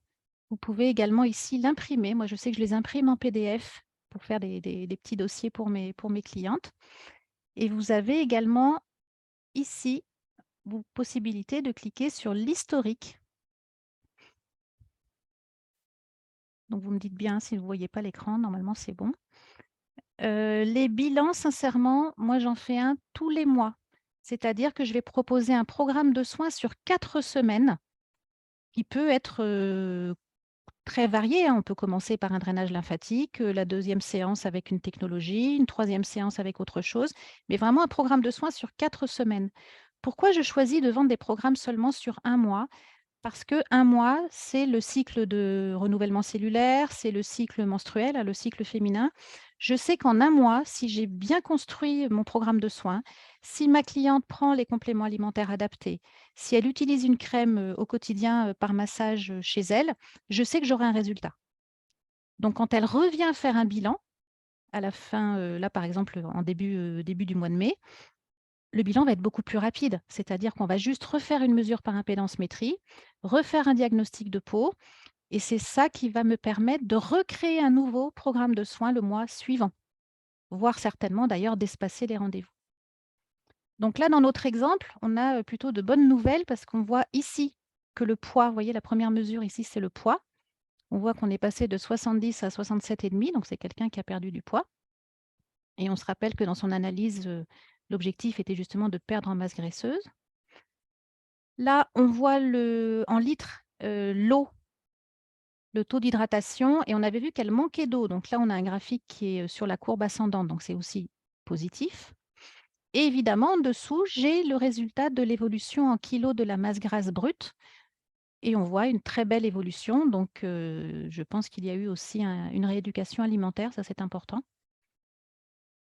Vous pouvez également ici l'imprimer. Moi, je sais que je les imprime en PDF pour faire des petits dossiers pour mes clientes. Et vous avez également ici possibilité de cliquer sur l'historique. Donc, vous me dites bien si vous ne voyez pas l'écran, normalement, c'est bon. Les bilans, sincèrement, moi, j'en fais un tous les mois. C'est-à-dire que je vais proposer un programme de soins sur 4 semaines qui peut être très varié. On peut commencer par un drainage lymphatique, la deuxième séance avec une technologie, une troisième séance avec autre chose, mais vraiment un programme de soins sur 4 semaines. Pourquoi je choisis de vendre des programmes seulement sur 1 mois? Parce que 1 mois, c'est le cycle de renouvellement cellulaire, c'est le cycle menstruel, le cycle féminin. Je sais qu'en un mois, si j'ai bien construit mon programme de soins, si ma cliente prend les compléments alimentaires adaptés, si elle utilise une crème au quotidien par massage chez elle, je sais que j'aurai un résultat. Donc quand elle revient faire un bilan, à la fin, là par exemple en début du mois de mai, le bilan va être beaucoup plus rapide. C'est-à-dire qu'on va juste refaire une mesure par impédance-métrie, refaire un diagnostic de peau, et c'est ça qui va me permettre de recréer un nouveau programme de soins le mois suivant, voire certainement d'ailleurs d'espacer les rendez-vous. Donc là, dans notre exemple, on a plutôt de bonnes nouvelles parce qu'on voit ici que le poids, vous voyez la première mesure ici, c'est le poids. On voit qu'on est passé de 70 à 67,5, donc c'est quelqu'un qui a perdu du poids. Et on se rappelle que dans son analyse, l'objectif était justement de perdre en masse graisseuse. Là, on voit en litres, l'eau, le taux d'hydratation, et on avait vu qu'elle manquait d'eau. Donc là, on a un graphique qui est sur la courbe ascendante, donc c'est aussi positif. Et évidemment, en dessous, j'ai le résultat de l'évolution en kilos de la masse grasse brute, et on voit une très belle évolution. Donc, je pense qu'il y a eu aussi une rééducation alimentaire, ça c'est important.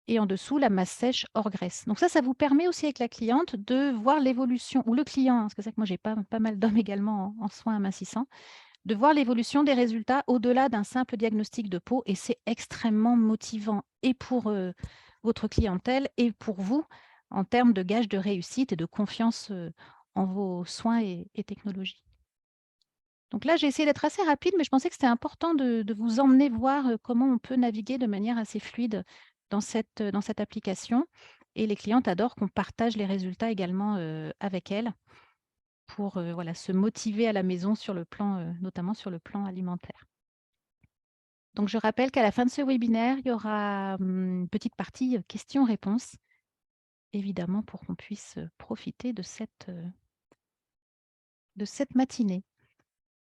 Et en dessous, la masse sèche hors graisse. Donc ça vous permet aussi avec la cliente de voir l'évolution, ou le client, hein, parce que c'est vrai que moi j'ai pas mal d'hommes également en soins amincissants, de voir l'évolution des résultats au-delà d'un simple diagnostic de peau, et c'est extrêmement motivant et pour votre clientèle et pour vous en termes de gage de réussite et de confiance en vos soins et technologies. Donc là, j'ai essayé d'être assez rapide, mais je pensais que c'était important de vous emmener voir comment on peut naviguer de manière assez fluide dans cette application. Et les clientes adorent qu'on partage les résultats également avec elles pour voilà, se motiver à la maison sur le plan, notamment sur le plan alimentaire. Donc, je rappelle qu'à la fin de ce webinaire, il y aura une petite partie questions-réponses, évidemment, pour qu'on puisse profiter de cette matinée.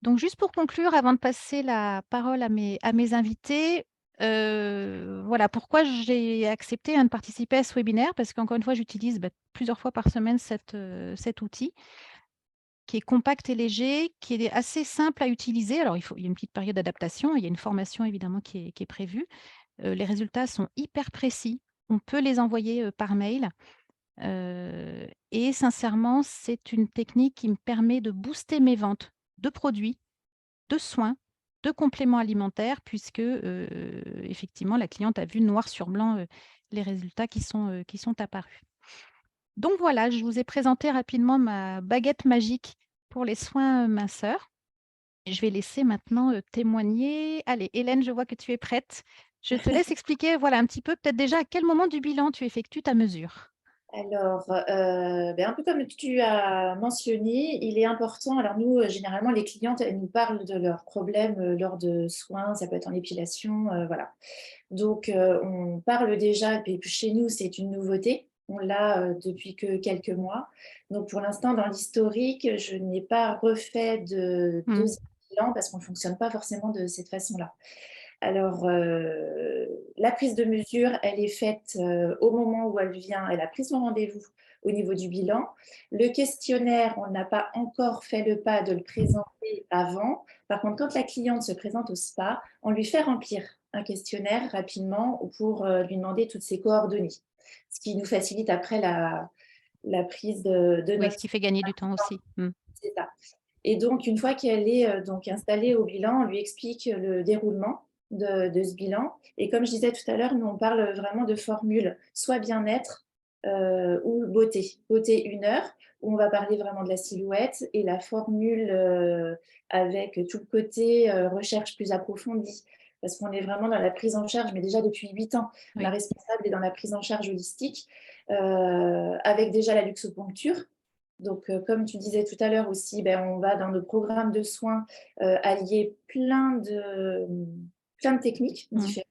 Donc juste pour conclure, avant de passer la parole à mes invités, voilà pourquoi j'ai accepté, de participer à ce webinaire, parce qu'encore une fois, j'utilise plusieurs fois par semaine cet outil qui est compact et léger, qui est assez simple à utiliser. Alors il y a une petite période d'adaptation, il y a une formation évidemment qui est prévue. Les résultats sont hyper précis, on peut les envoyer par mail. Et sincèrement, c'est une technique qui me permet de booster mes ventes de produits, de soins, de compléments alimentaires, puisque effectivement, la cliente a vu noir sur blanc les résultats qui sont apparus. Donc voilà, je vous ai présenté rapidement ma baguette magique pour les soins minceurs. Je vais laisser maintenant témoigner. Allez, Hélène, je vois que tu es prête. Je te laisse expliquer voilà, un petit peu, peut-être déjà à quel moment du bilan tu effectues ta mesure. Alors, un peu comme tu as mentionné, il est important. Alors nous, généralement, les clientes, elles nous parlent de leurs problèmes lors de soins, ça peut être en épilation, voilà. Donc, on parle déjà, et puis chez nous, c'est une nouveauté. On l'a depuis que quelques mois. Donc, pour l'instant, dans l'historique, je n'ai pas refait de deuxième bilan parce qu'on ne fonctionne pas forcément de cette façon-là. Alors, la prise de mesure, elle est faite au moment où elle vient, elle a pris son rendez-vous au niveau du bilan. Le questionnaire, on n'a pas encore fait le pas de le présenter avant. Par contre, quand la cliente se présente au spa, on lui fait remplir un questionnaire rapidement pour lui demander toutes ses coordonnées, ce qui nous facilite après la prise de Oui, notes. ce qui fait gagner du temps aussi. C'est ça. Et donc, une fois qu'elle est donc installée au bilan, on lui explique le déroulement de ce bilan. Et comme je disais tout à l'heure, nous, on parle vraiment de formules, soit bien-être ou beauté. Beauté 1 heure, où on va parler vraiment de la silhouette, et la formule avec tout le côté recherche plus approfondie. Parce qu'on est vraiment dans la prise en charge, mais déjà depuis 8 ans, Oui. la responsable est dans la prise en charge holistique, avec déjà la luxoponcture. Donc, comme tu disais tout à l'heure aussi, on va dans nos programmes de soins allier plein de techniques différentes.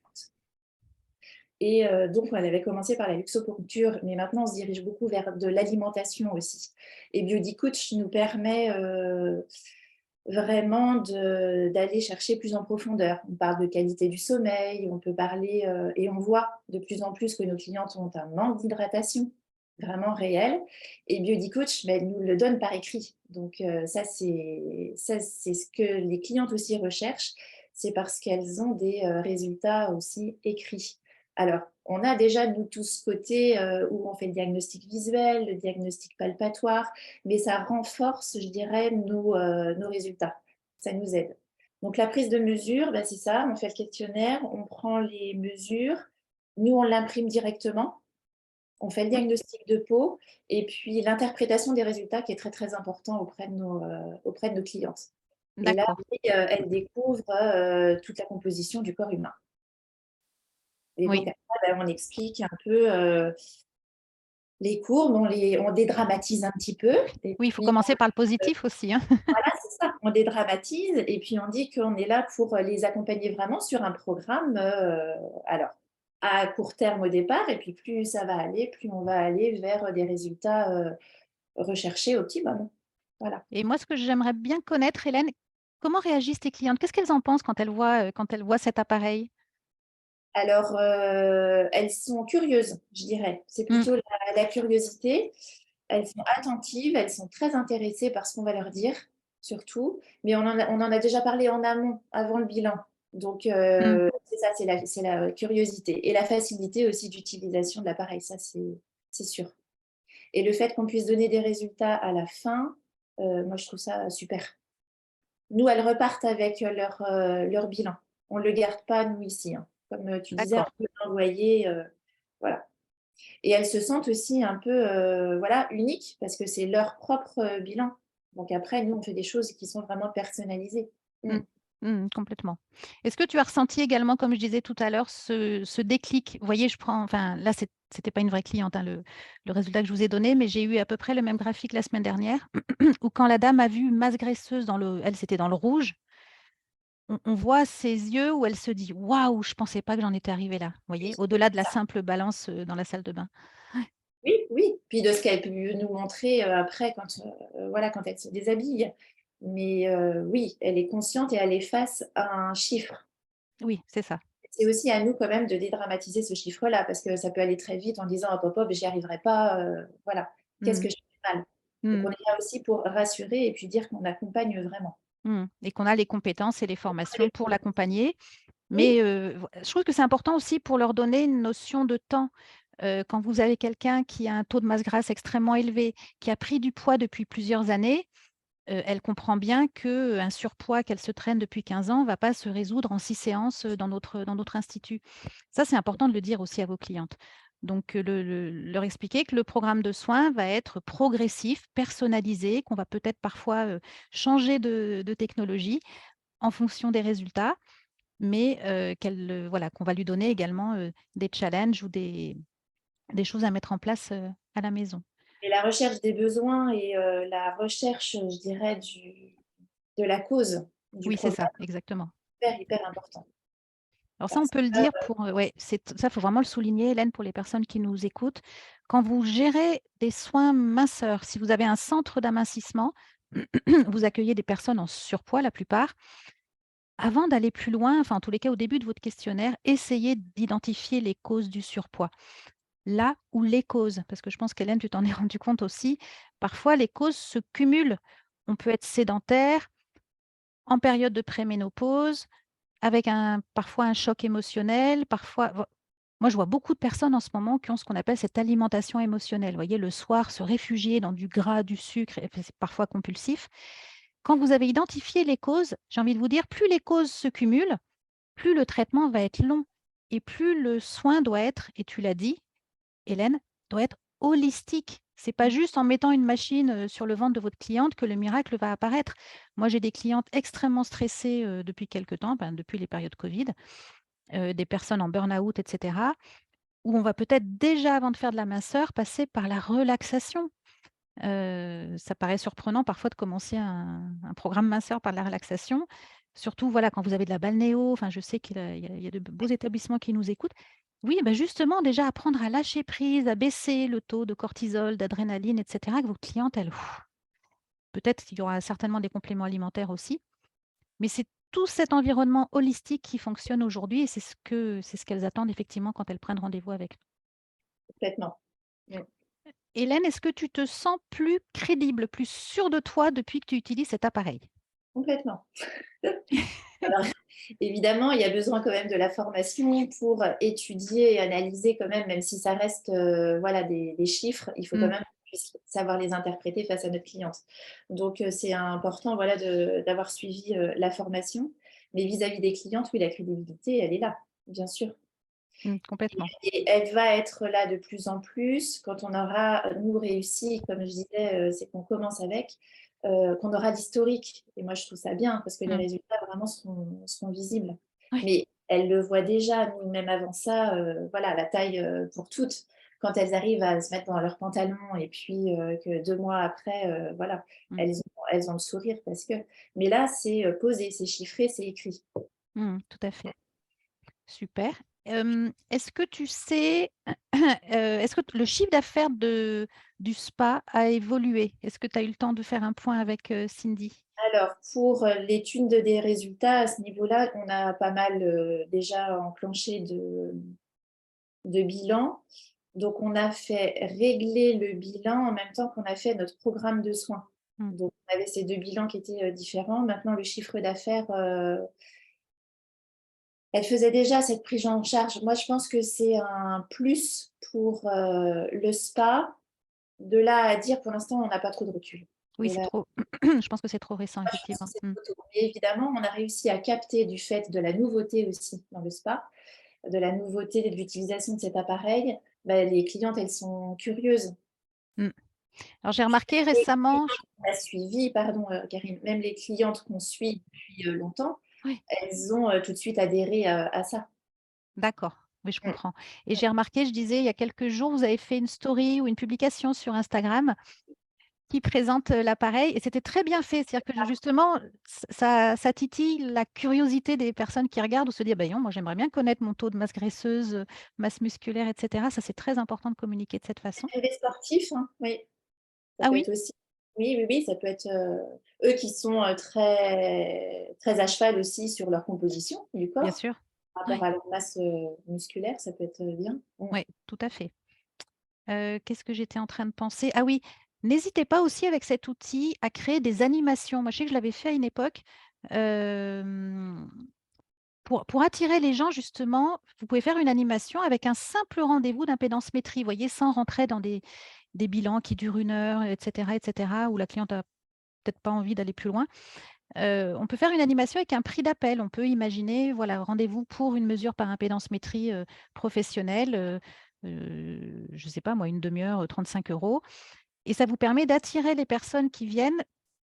Et donc, on avait commencé par la luxoponcture, mais maintenant, on se dirige beaucoup vers de l'alimentation aussi. Et Biody Coach nous permet vraiment d'aller chercher plus en profondeur. On parle de qualité du sommeil, on peut parler, et on voit de plus en plus que nos clientes ont un manque d'hydratation vraiment réel. Et Biody Coach, nous le donne par écrit. Donc ça, c'est ce que les clientes aussi recherchent. C'est parce qu'elles ont des résultats aussi écrits. Alors, on a déjà, nous, tout ce côté où on fait le diagnostic visuel, le diagnostic palpatoire, mais ça renforce, je dirais, nos résultats. Ça nous aide. Donc, la prise de mesure, bah, c'est ça, on fait le questionnaire, on prend les mesures, nous, on l'imprime directement, on fait le Oui, diagnostic de peau, et puis l'interprétation des résultats qui est très, très important auprès de nos clientes. Et là, d'accord. oui, elles découvrent toute la composition du corps humain. Et donc, Oui, après, on explique un peu les courbes, on dédramatise un petit peu. Et oui, il faut puis, commencer par le positif aussi, hein. voilà, c'est ça, on dédramatise. Et puis, on dit qu'on est là pour les accompagner vraiment sur un programme, alors, à court terme au départ. Et puis, plus ça va aller, plus on va aller vers des résultats recherchés optimum. Voilà. Et moi, ce que j'aimerais bien connaître, Hélène, comment réagissent tes clientes? Qu'est-ce qu'elles en pensent quand elles voient cet appareil? Alors, elles sont curieuses, je dirais. C'est Mm, plutôt la curiosité. Elles sont attentives, elles sont très intéressées par ce qu'on va leur dire, surtout. Mais on en a déjà parlé en amont, avant le bilan. Donc, mm, c'est ça, c'est la curiosité. Et la facilité aussi d'utilisation de l'appareil, ça, c'est sûr. Et le fait qu'on puisse donner des résultats à la fin, moi, je trouve ça super. Nous, elles repartent avec leur bilan. On ne le garde pas, nous, ici, hein. Comme tu disais, on d'accord. peut l'envoyer. Voilà. Et elles se sentent aussi un peu voilà, uniques parce que c'est leur propre bilan. Donc après, nous, on fait des choses qui sont vraiment personnalisées. Mm. Mm, complètement. Est-ce que tu as ressenti également, comme je disais tout à l'heure, ce déclic? Vous voyez, enfin, là, c'était pas une vraie cliente, hein, le résultat que je vous ai donné, mais j'ai eu à peu près le même graphique la semaine dernière, où quand la dame a vu masse graisseuse elle, c'était dans le rouge, on voit ses yeux où elle se dit: «Waouh, je pensais pas que j'en étais arrivée là». Vous voyez? Oui, Au-delà de la ça. simple balance, dans la salle de bain. Oui, oui. Puis de ce qu'elle peut nous montrer après voilà, quand elle se déshabille. Mais oui, elle est consciente et elle est face à un chiffre. Oui, c'est ça. C'est aussi à nous quand même de dédramatiser ce chiffre-là parce que ça peut aller très vite en disant hop, hop, hop, j'y arriverai pas. Voilà, qu'est-ce Mmh. que je fais mal? Donc on Mmh. est là aussi pour rassurer et puis dire qu'on accompagne vraiment. Et qu'on a les compétences et les formations pour l'accompagner. Oui, Mais je trouve que c'est important aussi pour leur donner une notion de temps. Quand vous avez quelqu'un qui a un taux de masse grasse extrêmement élevé, qui a pris du poids depuis plusieurs années, elle comprend bien qu'un surpoids qu'elle se traîne depuis 15 ans ne va pas se résoudre en 6 séances, dans notre institut. Ça, c'est important de le dire aussi à vos clientes. Donc, leur expliquer que le programme de soins va être progressif, personnalisé, qu'on va peut-être parfois, changer de technologie en fonction des résultats, mais voilà, qu'on va lui donner également, des challenges ou des choses à mettre en place, à la maison. et la recherche des besoins et la recherche, je dirais, de la cause du Oui, c'est problème, ça, exactement. hyper, hyper important. Alors ça, on Parce peut le que, dire pour, ouais, ça, faut vraiment le souligner, Hélène, pour les personnes qui nous écoutent. Quand vous gérez des soins minceurs, si vous avez un centre d'amincissement, vous accueillez des personnes en surpoids, la plupart. Avant d'aller plus loin, enfin, en tous les cas, au début de votre questionnaire, essayez d'identifier les causes du surpoids. Là où les causes, parce que je pense qu'Hélène, tu t'en es rendu compte aussi, parfois les causes se cumulent. On peut être sédentaire, en période de préménopause, avec parfois un choc émotionnel, parfois moi je vois beaucoup de personnes en ce moment qui ont ce qu'on appelle cette alimentation émotionnelle. Vous voyez, le soir, se réfugier dans du gras, du sucre, et puis c'est parfois compulsif. Quand vous avez identifié les causes, j'ai envie de vous dire, plus les causes se cumulent, plus le traitement va être long et plus le soin doit être, et tu l'as dit, Hélène, doit être holistique. C'est pas juste en mettant une machine, sur le ventre de votre cliente que le miracle va apparaître. Moi, j'ai des clientes extrêmement stressées, depuis quelque temps, ben, depuis les périodes covid, des personnes en burn-out et cetera, où on va peut-être déjà, avant de faire de la minceur, passer par la relaxation. Ça paraît surprenant parfois de commencer un programme minceur par de la relaxation, surtout, voilà, quand vous avez de la balnéo, enfin, je sais qu'il y a de beaux établissements qui nous écoutent. Oui, bah, justement, déjà apprendre à lâcher prise, à baisser le taux de cortisol, d'adrénaline et cetera, que vos clientes, elles peut-être qu'il y aura certainement des compléments alimentaires aussi, mais c'est tout cet environnement holistique qui fonctionne aujourd'hui et c'est ce qu'elles attendent effectivement quand elles prennent rendez-vous avec nous. complètement. Mm. Hélène, est-ce que tu te sens plus crédible, plus sûre de toi depuis que tu utilises cet appareil? Complètement. Évidemment, il y a besoin quand même de la formation pour étudier et analyser quand même si ça reste voilà, des chiffres, il faut quand Mm, même qu'on puisse savoir les interpréter face à notre cliente. Donc, c'est important voilà, d'avoir suivi la formation. Mais vis-à-vis des clientes, oui, la crédibilité, elle est là, bien sûr. complètement. Et elle va être là de plus en plus quand on aura, nous, réussi, comme je disais, c'est qu'on commence avec, qu'on aura l'historique. Et moi, je trouve ça bien parce que les Mm, résultats vraiment seront visibles. oui. Mais elle le voit déjà, nous, même avant ça, voilà, la taille pour toutes. Quand elles arrivent à se mettre dans leurs pantalons et puis que 2 mois après, voilà, Mm, elles ont le sourire parce que. Mais là, c'est posé, c'est chiffré, c'est écrit. tout à fait. Super. Est-ce que tu sais, est-ce que le chiffre d'affaires du spa a évolué? Est-ce que tu as eu le temps de faire un point avec Cindy? Alors, pour l'étude des résultats, à ce niveau-là, on a pas mal déjà enclenché de bilan. Donc, on a fait régler le bilan en même temps qu'on a fait notre programme de soins. Mm, Donc, on avait ces 2 bilans qui étaient différents. Maintenant, le chiffre d'affaires, elle faisait déjà cette prise en charge. Moi, je pense que c'est un plus pour le spa. De là à dire, pour l'instant, on n'a pas trop de recul. oui, De c'est là trop. Je pense que c'est trop récent, je pense que effectivement. c'est trop tôt. Mais évidemment, on a réussi à capter du fait de la nouveauté aussi dans le spa, de la nouveauté de l'utilisation de cet appareil. Bah, les clientes, elles sont curieuses. Mm. Alors, j'ai remarqué Les récemment, clientes qu'on a suivies, pardon Karine, même les clientes qu'on suit depuis longtemps, oui, elles ont tout de suite adhéré à ça. d'accord, oui, je Mm. comprends. Et j'ai remarqué, je disais, il y a quelques jours, vous avez fait une story ou une publication sur Instagram qui présente l'appareil et c'était très bien fait. C'est-à-dire que justement, ça titille la curiosité des personnes qui regardent ou se dire, bah, non, moi j'aimerais bien connaître mon taux de masse graisseuse, masse musculaire, etc. Ça, c'est très important de communiquer de cette façon. Privé sportif, hein, oui. Ça Ah peut oui, être aussi. Oui, oui, oui, ça peut être eux qui sont très, très à cheval aussi sur leur composition du bien corps sûr. par rapport Oui, à leur masse musculaire, ça peut être bien. Mm. oui, tout à fait. Qu'est-ce que j'étais en train de penser? Ah oui, n'hésitez pas aussi avec cet outil à créer des animations. Moi, je sais que je l'avais fait à une époque. hem, pour attirer les gens justement, vous pouvez faire une animation avec un simple rendez-vous d'impédance-métrie, vous voyez? Sans rentrer dans des bilans qui durent 1 heure et cetera, où la cliente a peut-être pas envie d'aller plus loin. On peut faire une animation avec un prix d'appel. On peut imaginer, voilà, rendez-vous pour une mesure par impédance-métrie, professionnelle, je ne sais pas moi, une demi-heure, 35 € et ça vous permet d'attirer les personnes qui viennent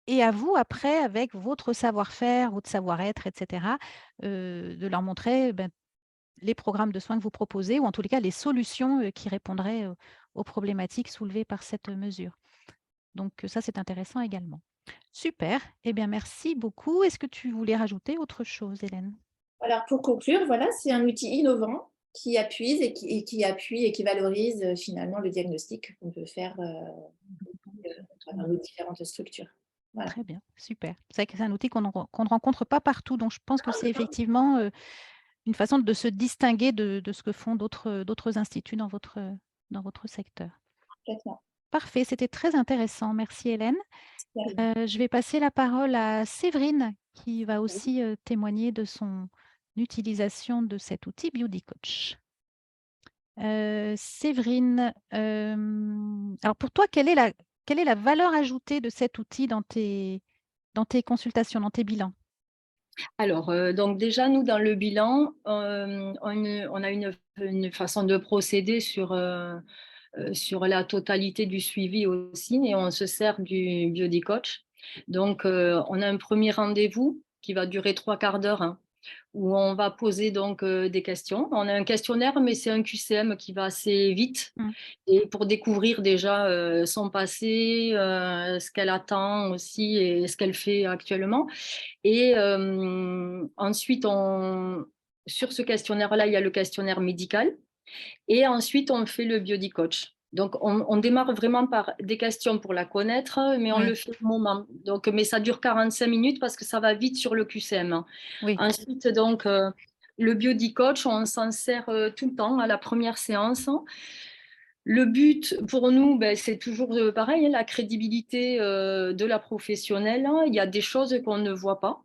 et à vous après avec votre savoir-faire, votre savoir-être et cetera, de leur montrer, ben, les programmes de soins que vous proposez ou en tous les cas les solutions, qui répondraient, aux problématiques soulevées par cette mesure. Donc, ça, c'est intéressant également. Super. Eh bien, merci beaucoup. Est-ce que tu voulais rajouter autre chose, Hélène? Alors pour conclure, voilà, c'est un outil innovant qui appuie et qui appuie et qui valorise finalement le diagnostic qu'on peut faire dans nos différentes structures. Voilà. Très bien, super. C'est vrai que c'est un outil qu'on ne rencontre pas partout, donc je pense que c'est effectivement, une façon de se distinguer de ce que font d'autres instituts dans votre secteur. Complètement. Parfait, c'était très intéressant. Merci Hélène. Karine. Je vais passer la parole à Séverine qui va Oui. aussi, témoigner de son utilisation de cet outil Beauty Coach. Séverine, alors pour toi, quelle est la valeur ajoutée de cet outil dans tes consultations, dans tes bilans? Alors, donc déjà, nous, dans le bilan, on a une façon de procéder sur la totalité du suivi aussi, et on se sert du Body Coach. Donc, on a un premier rendez-vous qui va durer 3/4 d'heure, hein, où on va poser donc des questions. On a un questionnaire, mais c'est un QCM qui va assez vite. Mmh. Et pour découvrir déjà son passé, ce qu'elle attend aussi et ce qu'elle fait actuellement. Et ensuite, sur ce questionnaire-là, il y a le questionnaire médical. Et ensuite, on fait le Body Coach. Donc, on démarre vraiment par des questions pour la connaître, mais on le Oui, fait au moment. Donc, mais ça dure 45 minutes parce que ça va vite sur le QCM, hein. oui, Ensuite, donc, le Body Coach, on s'en sert tout le temps à la première séance. Le but pour nous, ben, c'est toujours pareil, hein, la crédibilité de la professionnelle, hein. Il y a des choses qu'on ne voit pas.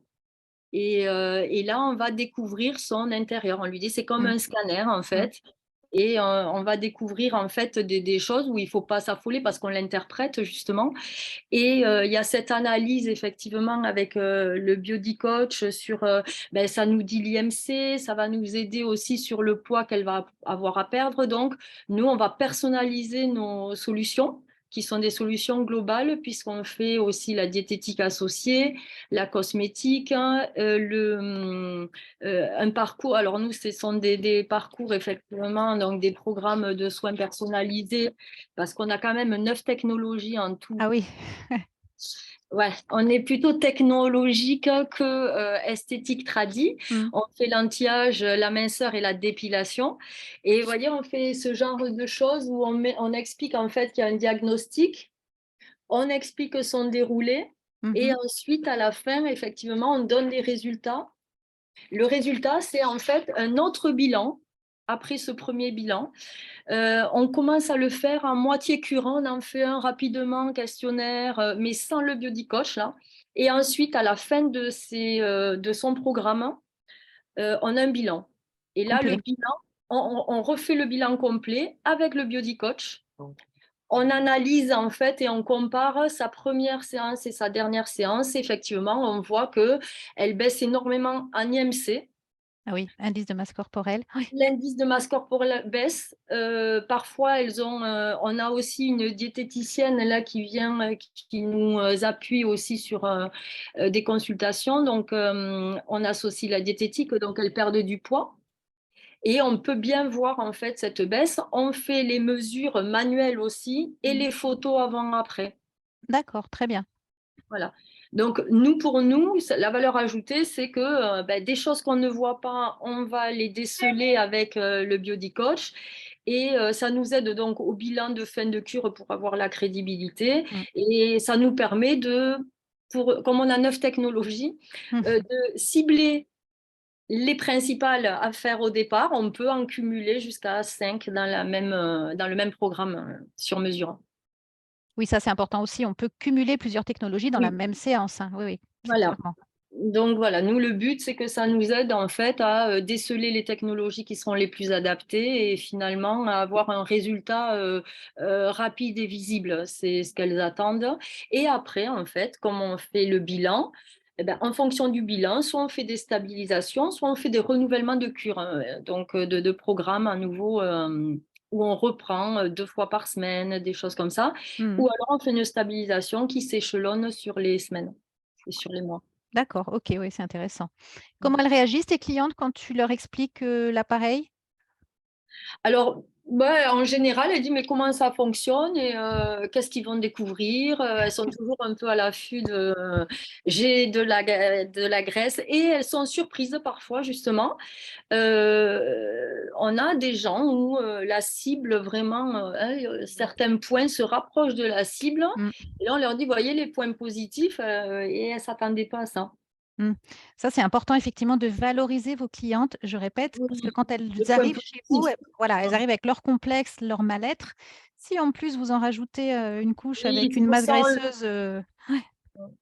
Et là, on va découvrir son intérieur. On lui dit, c'est comme un scanner, en Mm. fait. Et on va découvrir, en fait, des choses où il ne faut pas s'affoler parce qu'on l'interprète, justement. Et il y a cette analyse, effectivement, avec le Biody Coach sur, ça nous dit l'IMC, ça va nous aider aussi sur le poids qu'elle va avoir à perdre. Donc, nous, on va personnaliser nos solutions, qui sont des solutions globales, puisqu'on fait aussi la diététique associée, la cosmétique, hein, un parcours. Alors, nous, ce sont des parcours, effectivement, donc des programmes de soins personnalisés, parce qu'on a quand même 9 technologies en tout. Ah oui. Ouais, on est plutôt technologique que esthétique tradie. On fait l'anti-âge, la minceur et la dépilation. Et vous voyez, on fait ce genre de choses où on explique en fait qu'il y a un diagnostic, on explique son déroulé et ensuite à la fin, effectivement, on donne des résultats. Le résultat, c'est en fait un autre bilan après ce premier bilan. On commence à le faire en moitié curant, on en fait un rapidement, questionnaire, mais sans le Biody Coach, là. Et ensuite, à la fin de son programme, on a un bilan. Et là, Complet. le bilan, on refait le bilan complet avec le Biody Coach. On analyse en fait et on compare sa première séance et sa dernière séance. Effectivement, on voit qu'elle baisse énormément en IMC. Ah oui, indice de masse corporelle. Oui. L'indice de masse corporelle baisse. Parfois, on a aussi une diététicienne là qui vient, qui nous appuie aussi sur des consultations. Donc, on associe la diététique, donc elles perdent du poids. Et on peut bien voir en fait cette baisse. On fait les mesures manuelles aussi et les photos avant-après. D'accord, très bien. Voilà. Donc, nous, pour nous, la valeur ajoutée, c'est que des choses qu'on ne voit pas, on va les déceler avec le Biody Coach. Et ça nous aide donc au bilan de fin de cure pour avoir la crédibilité. Et ça nous permet comme on a 9 technologies, de cibler les principales à faire au départ. On peut en cumuler jusqu'à 5 dans le même programme sur mesure. Oui, ça c'est important aussi. On peut cumuler plusieurs technologies dans la même séance, hein. Oui, oui, Voilà. effectivement. Donc voilà, nous, le but, c'est que ça nous aide en fait à déceler les technologies qui seront les plus adaptées et finalement à avoir un résultat rapide et visible. C'est ce qu'elles attendent. Et après, en fait, comme on fait le bilan, en fonction du bilan, soit on fait des stabilisations, soit on fait des renouvellements de cure, hein, donc de programmes à nouveau où on reprend 2 fois par semaine, des choses comme ça. Ou alors on fait une stabilisation qui s'échelonne sur les semaines et sur les mois. D'accord, ok, oui, c'est intéressant. Comment elles réagissent, tes clientes, quand tu leur expliques l'appareil? Alors, en général, elle dit, mais comment ça fonctionne et qu'est-ce qu'ils vont découvrir? Elles sont toujours un peu à l'affût j'ai de la graisse et elles sont surprises parfois, justement. On a des gens où la cible, vraiment, certains points se rapprochent de la cible. Et là, on leur dit, voyez les points positifs et elles ne s'attendaient pas à ça. Ça, c'est important effectivement de valoriser vos clientes, je répète, parce que quand elles Les points arrivent chez vous, positifs. voilà, elles arrivent avec leur complexe, leur mal-être. Si en plus vous en rajoutez une couche Oui, avec une masse ça, graisseuse,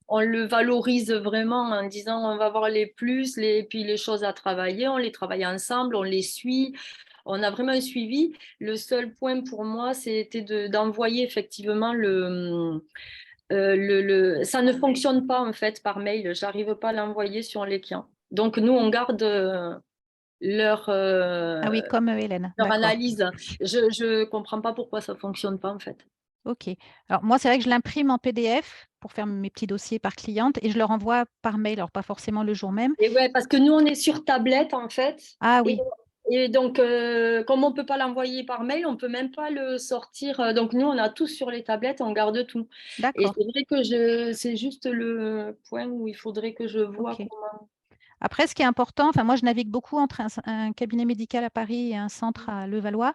on le valorise vraiment en disant on va voir les plus, puis les choses à travailler, on les travaille ensemble, on les suit. On a vraiment un suivi. Le seul point pour moi, c'était d'envoyer effectivement ça ne fonctionne pas en fait par mail. J'arrive pas à l'envoyer sur les clients. Donc nous, on garde leur, ah oui, comme Hélène, leur d'accord. analyse. Je comprends pas pourquoi ça fonctionne pas en fait. Ok. Alors moi, c'est vrai que je l'imprime en PDF pour faire mes petits dossiers par cliente et je leur envoie par mail, alors pas forcément le jour même. Et ouais, parce que nous, on est sur tablette en fait. Ah Et oui, Et donc, comme on ne peut pas l'envoyer par mail, on ne peut même pas le sortir. Donc, nous, on a tout sur les tablettes, on garde tout. Et d'accord. c'est vrai que c'est juste le point où il faudrait que je vois Ok. comment. Après, ce qui est important, enfin moi, je navigue beaucoup entre un cabinet médical à Paris et un centre à Levallois.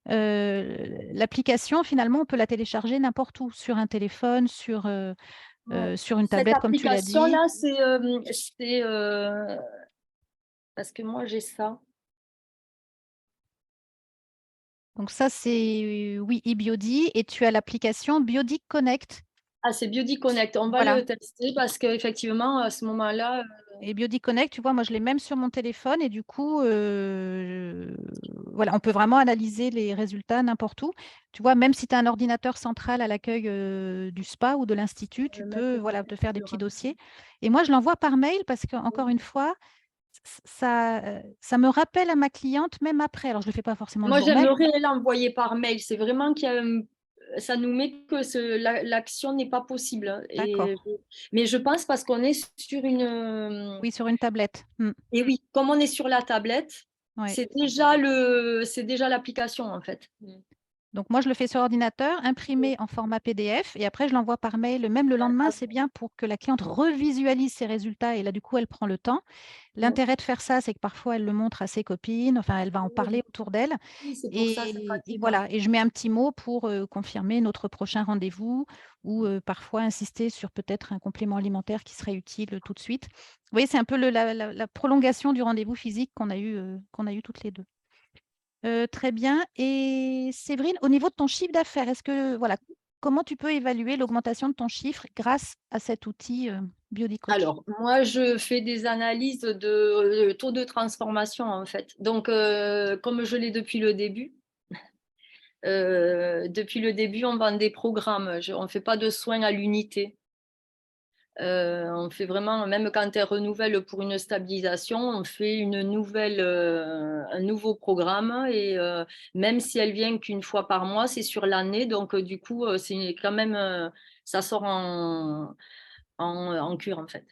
L'application, finalement, on peut la télécharger n'importe où, sur un téléphone, sur une Cette tablette, comme tu l'as dit. application-là, parce que moi, j'ai ça. Donc ça, c'est, oui, eBiody. Et tu as l'application Biody Connect. Ah, c'est Biody Connect. On va Voilà. le tester parce qu'effectivement, à ce moment-là. Et Biody Connect, tu vois, moi, je l'ai même sur mon téléphone et du coup, voilà, on peut vraiment analyser les résultats n'importe où. Tu vois, même si tu as un ordinateur central à l'accueil du spa ou de l'institut, tu Le peux, mettre voilà, te faire des plus petits rapide. dossiers. Et moi, je l'envoie par mail parce que, encore une fois, ça me rappelle à ma cliente même après. Alors, je ne le fais pas forcément le Moi, jour même. j'aimerais l'envoyer par mail. C'est vraiment ça nous met que l'action n'est pas possible, hein. D'accord. Mais je pense parce qu'on est sur une. Oui, sur une tablette. Et oui, comme on est sur la tablette, Ouais. c'est déjà l'application en fait. Donc, moi, je le fais sur ordinateur, imprimé en format PDF, et après, je l'envoie par mail. Même le lendemain, c'est bien pour que la cliente revisualise ses résultats. Et là, du coup, elle prend le temps. L'intérêt de faire ça, c'est que parfois, elle le montre à ses copines. Enfin, elle va en parler autour d'elle. Oui, c'est pour ça, c'est Et pratique, hein. voilà. Et je mets un petit mot pour confirmer notre prochain rendez-vous ou parfois insister sur peut-être un complément alimentaire qui serait utile tout de suite. Vous voyez, c'est un peu la prolongation du rendez-vous physique qu'on a eu toutes les deux. Très bien. Et Séverine, au niveau de ton chiffre d'affaires, voilà, comment tu peux évaluer l'augmentation de ton chiffre grâce à cet outil, Biody Coach? Alors, moi, je fais des analyses de taux de transformation en fait. Donc, comme je l'ai depuis le début, on vend des programmes. On ne fait pas de soins à l'unité. On fait vraiment, même quand elle renouvelle pour une stabilisation, on fait un nouveau programme et même si elle vient qu'une fois par mois, c'est sur l'année. Donc, du coup, c'est quand même, ça sort en cure en fait.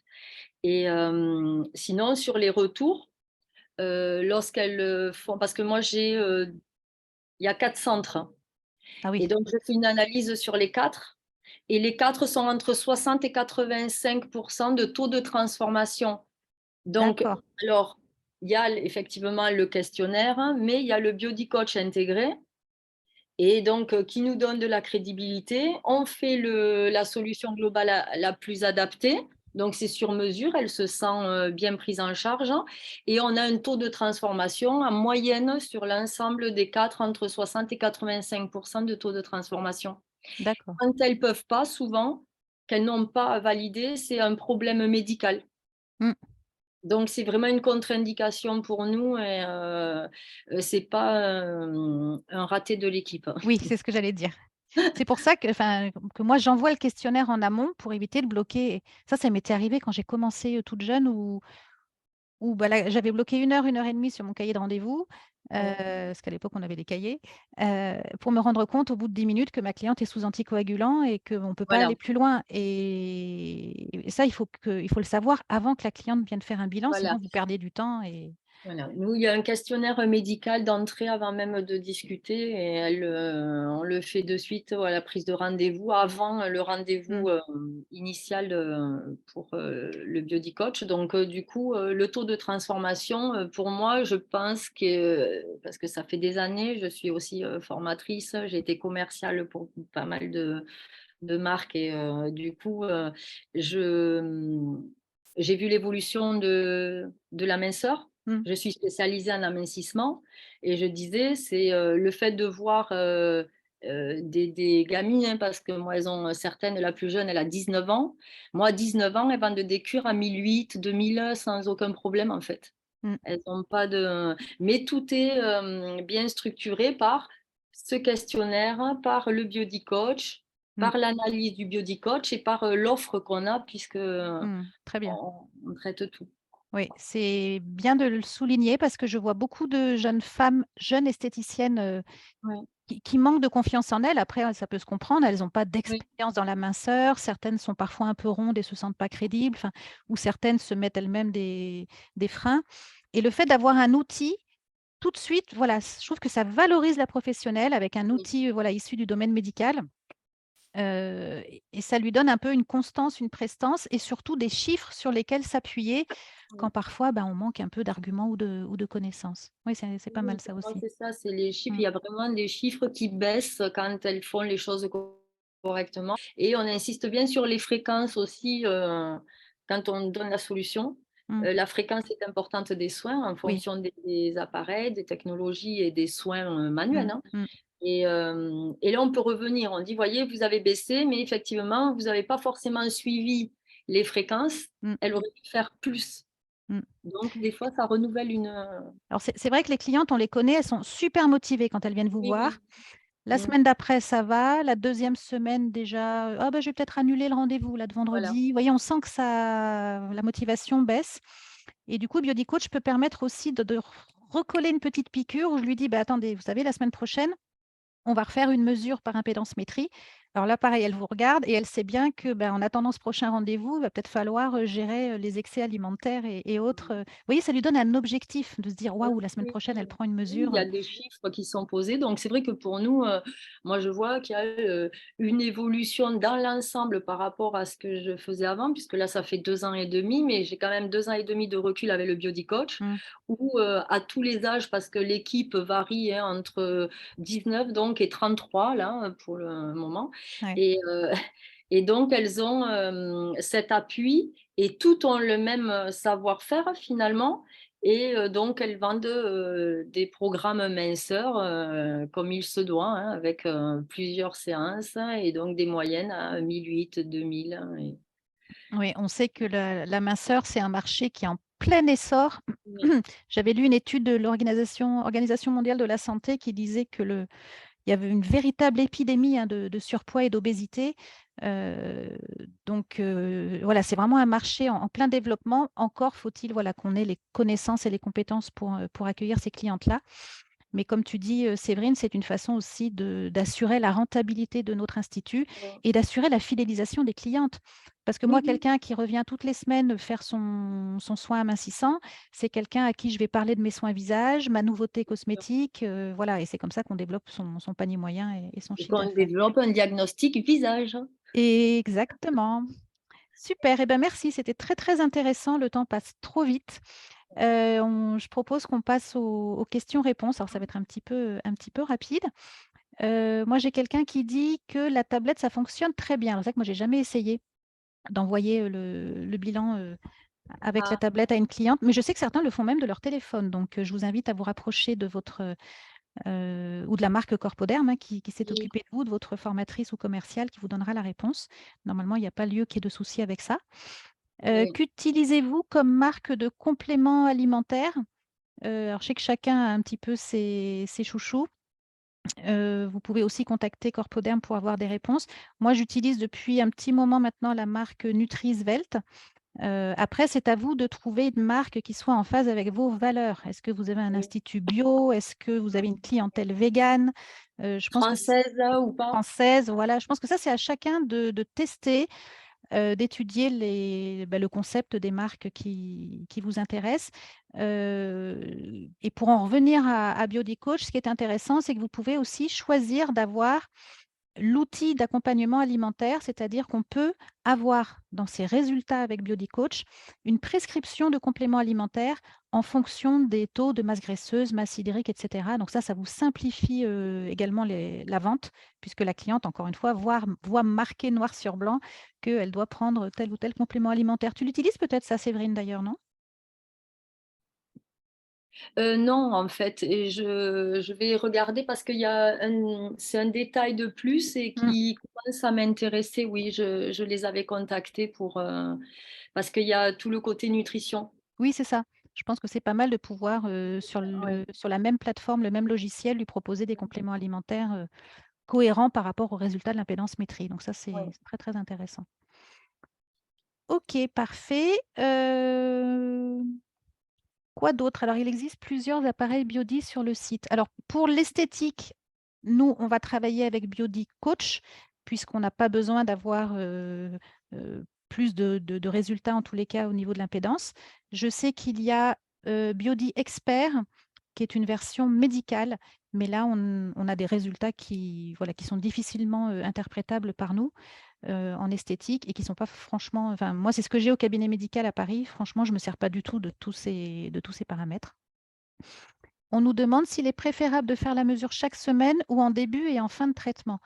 Et sinon, sur les retours, lorsqu'elles font, parce que moi, il y a 4 centres. Ah Et oui, donc, je fais une analyse sur les 4. Et les 4 sont entre 60 et 85% de taux de transformation. Donc, d'accord, alors, il y a effectivement le questionnaire, hein, mais il y a le Biody Coach intégré. Et donc, qui nous donne de la crédibilité. On fait la solution globale la plus adaptée. Donc, c'est sur mesure, elle se sent bien prise en charge. Et on a un taux de transformation en moyenne sur l'ensemble des 4 entre 60 et 85% de taux de transformation. d'accord. Quand elles ne peuvent pas, souvent, qu'elles n'ont pas validé, c'est un problème médical. Mmh. Donc, c'est vraiment une contre-indication pour nous et c'est pas un raté de l'équipe. Oui, c'est ce que j'allais dire. C'est pour ça que moi, j'envoie le questionnaire en amont pour éviter de bloquer. Ça m'était arrivé quand j'ai commencé toute jeune où bah, là, j'avais bloqué 1 heure et demie sur mon cahier de rendez-vous, Ouais, parce qu'à l'époque, on avait des cahiers, pour me rendre compte au bout de 10 minutes que ma cliente est sous anticoagulant et qu'on ne peut pas voilà, aller plus loin. Et ça, il faut le savoir avant que la cliente vienne faire un bilan, voilà. sinon vous perdez du temps. Et Voilà. Nous, il y a un questionnaire médical d'entrée avant même de discuter et on le fait de suite à la prise de rendez-vous, avant le rendez-vous Mmh, initial pour le Biody Coach. Donc, du coup, le taux de transformation, pour moi, je pense que, parce que ça fait des années, je suis aussi formatrice, j'ai été commerciale pour pas mal de marques et du coup, j'ai vu l'évolution de la minceur. mmh, Je suis spécialisée en amincissement et je disais, c'est le fait de voir des gamines, hein, parce que moi, elles ont certaines, la plus jeune, elle a 19 ans. Moi, à 19 ans, elles vendent des cures à 1 800, 2 000 sans aucun problème, en fait. mmh, Elles ont pas de. Mais tout est bien structuré par ce questionnaire, par le Biody Coach, mmh, par l'analyse du Biody Coach et par l'offre qu'on a, puisque très bien. on traite tout. Oui, c'est bien de le souligner parce que je vois beaucoup de jeunes femmes, jeunes esthéticiennes, Ouais, qui manquent de confiance en elles. Après, ça peut se comprendre, elles n'ont pas oui, d'expérience dans la minceur, certaines sont parfois un peu rondes et se sentent pas crédibles, enfin, ou certaines se mettent elles-mêmes des freins. Et le fait d'avoir un outil, tout de suite, voilà, je trouve que ça valorise la professionnelle avec un oui. outil, voilà, issu du domaine médical. Et ça lui donne un peu une constance, une prestance et surtout des chiffres sur lesquels s'appuyer quand parfois, ben, on manque un peu d'arguments ou de connaissances. Oui, c'est pas Oui, mal ça pour moi, aussi. c'est ça, c'est les chiffres. Mmh. Il y a vraiment des chiffres qui baissent quand elles font les choses correctement. Et on insiste bien sur les fréquences aussi quand on donne la solution. Mmh. La fréquence est importante des soins en Oui. fonction des appareils, des technologies et des soins manuels, Mmh. hein. Mmh. Et là, on peut revenir. On dit, voyez, vous avez baissé, mais effectivement, vous n'avez pas forcément suivi les fréquences. Mmh. Elle aurait pu faire plus. Mmh. Donc, des fois, ça renouvelle une. Alors c'est vrai que les clientes, on les connaît, elles sont super motivées quand elles viennent vous voir. Oui. La Mmh. semaine d'après, ça va. La deuxième semaine déjà, «Ah bah, je vais peut-être annuler le rendez-vous là de Voilà. vendredi». Vous voyez, on sent que la motivation baisse et du coup, Biody Coach peut permettre aussi de recoller une petite piqûre où je lui dis: «Bah, attendez, vous savez, la semaine prochaine, on va refaire une mesure par impédance-métrie». Alors là, pareil, elle vous regarde et elle sait bien que, ben, en attendant ce prochain rendez-vous, il va peut-être falloir, gérer, les excès alimentaires et autres, Vous voyez, ça lui donne un objectif de se dire: Oui, «Waouh, la semaine oui, prochaine, elle oui. prend une Oui, il mesure». y a des chiffres qui sont posés, donc c'est vrai que pour nous, moi je vois qu'il y a, une évolution dans l'ensemble par rapport à ce que je faisais avant, puisque là ça fait 2 ans et demi, mais j'ai quand même 2 ans et demi de recul avec le Body Coach Mmh, où, à tous les âges parce que l'équipe varie, hein, entre 19 donc et 33 là, pour le moment ouais. et et donc elles ont, cet appui et toutes ont le même, savoir-faire finalement et donc elles vendent, des programmes minceurs, comme il se doit, hein, avec, plusieurs séances et donc des moyennes à 1 800, 2 000 et Oui, on sait que la minceur, c'est un marché qui est en plein essor. oui, J'avais lu une étude de l'Organisation mondiale de la santé qui disait que il y avait une véritable épidémie, hein, de surpoids et d'obésité. Heu, voilà, c'est vraiment un marché en plein développement. Encore faut-il, voilà, qu'on ait les connaissances et les compétences pour accueillir ces clientes-là. Mais comme tu dis, Séverine, c'est une façon aussi d'assurer la rentabilité de notre institut oui. et d'assurer la fidélisation des clientes. Parce que Oui, moi, oui, quelqu'un qui revient toutes les semaines faire son soin amincissant, c'est quelqu'un à qui je vais parler de mes soins visage, ma nouveauté bien sûr cosmétique, voilà et c'est comme ça qu'on développe son panier moyen et son et chiffre qu'on d'affaires. développe un diagnostic visage. Exactement. Super et ben, merci, c'était très, très intéressant. Le temps passe trop vite. Je propose qu'on passe aux questions-réponses. Alors ça va être un petit peu rapide. Moi, j'ai quelqu'un qui dit que la tablette, ça fonctionne très bien. Alors c'est vrai que moi, j'ai jamais essayé d'envoyer, le bilan, avec la Ah, tablette à une cliente, mais je sais que certains le font même de leur téléphone. Donc, je vous invite à vous rapprocher de votre, ou de la marque Corpoderm, hein, qui s'est oui, occupée de vous, de votre formatrice ou commerciale qui vous donnera la réponse. Normalement, il n'y a pas lieu qu'il y ait de souci avec ça. oui. Qu'utilisez-vous comme marque de compléments alimentaires? Alors je sais que chacun a un petit peu ses chouchous. Vous pouvez aussi contacter Corpoderm pour avoir des réponses. Moi, j'utilise depuis un petit moment maintenant la marque Nutri-Svelte. Après, c'est à vous de trouver une marque qui soit en phase avec vos valeurs. Est-ce que vous avez un Oui. institut bio? Est-ce que vous avez une clientèle végane? Je pense que Française ou pas? française, voilà. Je pense que ça, c'est à chacun de tester, d'étudier le concept des marques qui vous intéressent. Et pour en revenir à Biody Coach, ce qui est intéressant, c'est que vous pouvez aussi choisir d'avoir l'outil d'accompagnement alimentaire, c'est-à-dire qu'on peut avoir dans ses résultats avec Biody Coach une prescription de compléments alimentaires en fonction des taux de masse graisseuse, masse hydrique, et cetera. Donc ça vous simplifie, également la vente puisque la cliente, encore une fois, voit marqué noir sur blanc qu'elle doit prendre tel ou tel complément alimentaire. Tu l'utilises peut-être ça, Séverine, d'ailleurs, non? Non, en fait et je vais regarder parce qu'il y a c'est un détail de plus et Mmh. qui commence à m'intéresser. Oui, je les avais contactés pour, parce qu'il y a tout le côté nutrition. Oui, c'est ça. Je pense que c'est pas mal de pouvoir, Ouais. sur la même plateforme, le même logiciel, lui proposer des compléments alimentaires, cohérent par rapport aux résultats de l'impédance-métrie. Donc ça, Ouais. c'est très, très intéressant. OK, parfait. Quoi d'autre? Alors, il existe plusieurs appareils Biody sur le site. Alors, pour l'esthétique, nous, on va travailler avec Biody Coach, puisqu'on n'a pas besoin d'avoir, plus de résultats, en tous les cas, au niveau de l'impédance. Je sais qu'il y a, Biody Expert, qui est une version médicale, mais là, on a des résultats qui, voilà, qui sont difficilement, interprétables par nous en esthétique et qui sont pas franchement enfin, moi, c'est ce que j'ai au cabinet médical à Paris. Franchement, je me sers pas du tout de tous ces paramètres. On nous demande s'il est préférable de faire la mesure chaque semaine ou en début et en fin de traitement.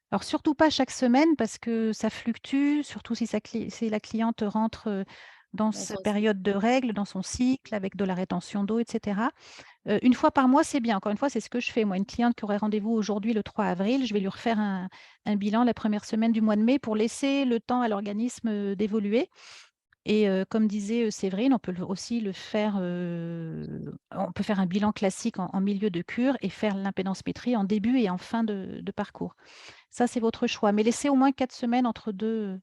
Alors surtout pas chaque semaine parce que ça fluctue, surtout si la cliente rentre, dans Dans sa son site. période de règles, dans son cycle, avec de la rétention d'eau et cetera. 1 fois par mois, c'est bien. Encore une fois, c'est ce que je fais. Moi, une cliente qui aurait rendez-vous aujourd'hui le 3 avril, je vais lui refaire un bilan la première semaine du mois de mai pour laisser le temps à l'organisme, d'évoluer. Et comme disait Séverine, on peut aussi le faire, on peut faire un bilan classique en milieu de cure et faire l'impédance-métrie en début et en fin de parcours. Ça, c'est votre choix. Mais laissez au moins 4 semaines entre deux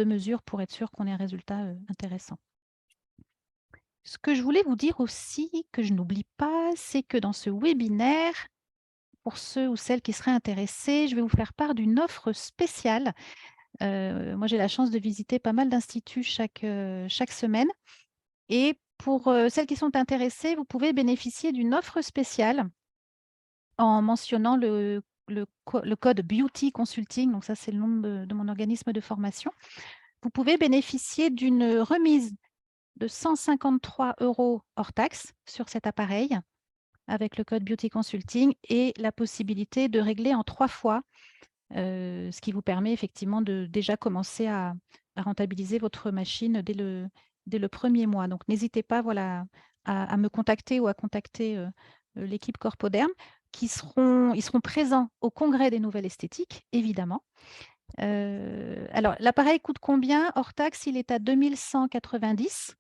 mesures pour être sûr qu'on ait un résultat intéressant. Ce que je voulais vous dire aussi, que je n'oublie pas, c'est que dans ce webinaire, pour ceux ou celles qui seraient intéressés, je vais vous faire part d'une offre spéciale. Moi, j'ai la chance de visiter pas mal d'instituts chaque semaine. Et pour celles qui sont intéressées, vous pouvez bénéficier d'une offre spéciale en mentionnant le code Beauty Consulting. Donc ça, c'est le nom de mon organisme de formation. Vous pouvez bénéficier d'une remise de 153 € hors taxe sur cet appareil avec le code Beauty Consulting et la possibilité de régler en 3 fois, ce qui vous permet effectivement de déjà commencer à rentabiliser votre machine dès le premier mois. Donc n'hésitez pas à me contacter ou à contacter l'équipe Corpoderm ils seront présents au congrès des nouvelles esthétiques, évidemment. Alors l'appareil coûte combien hors taxe? Il est à 2 190.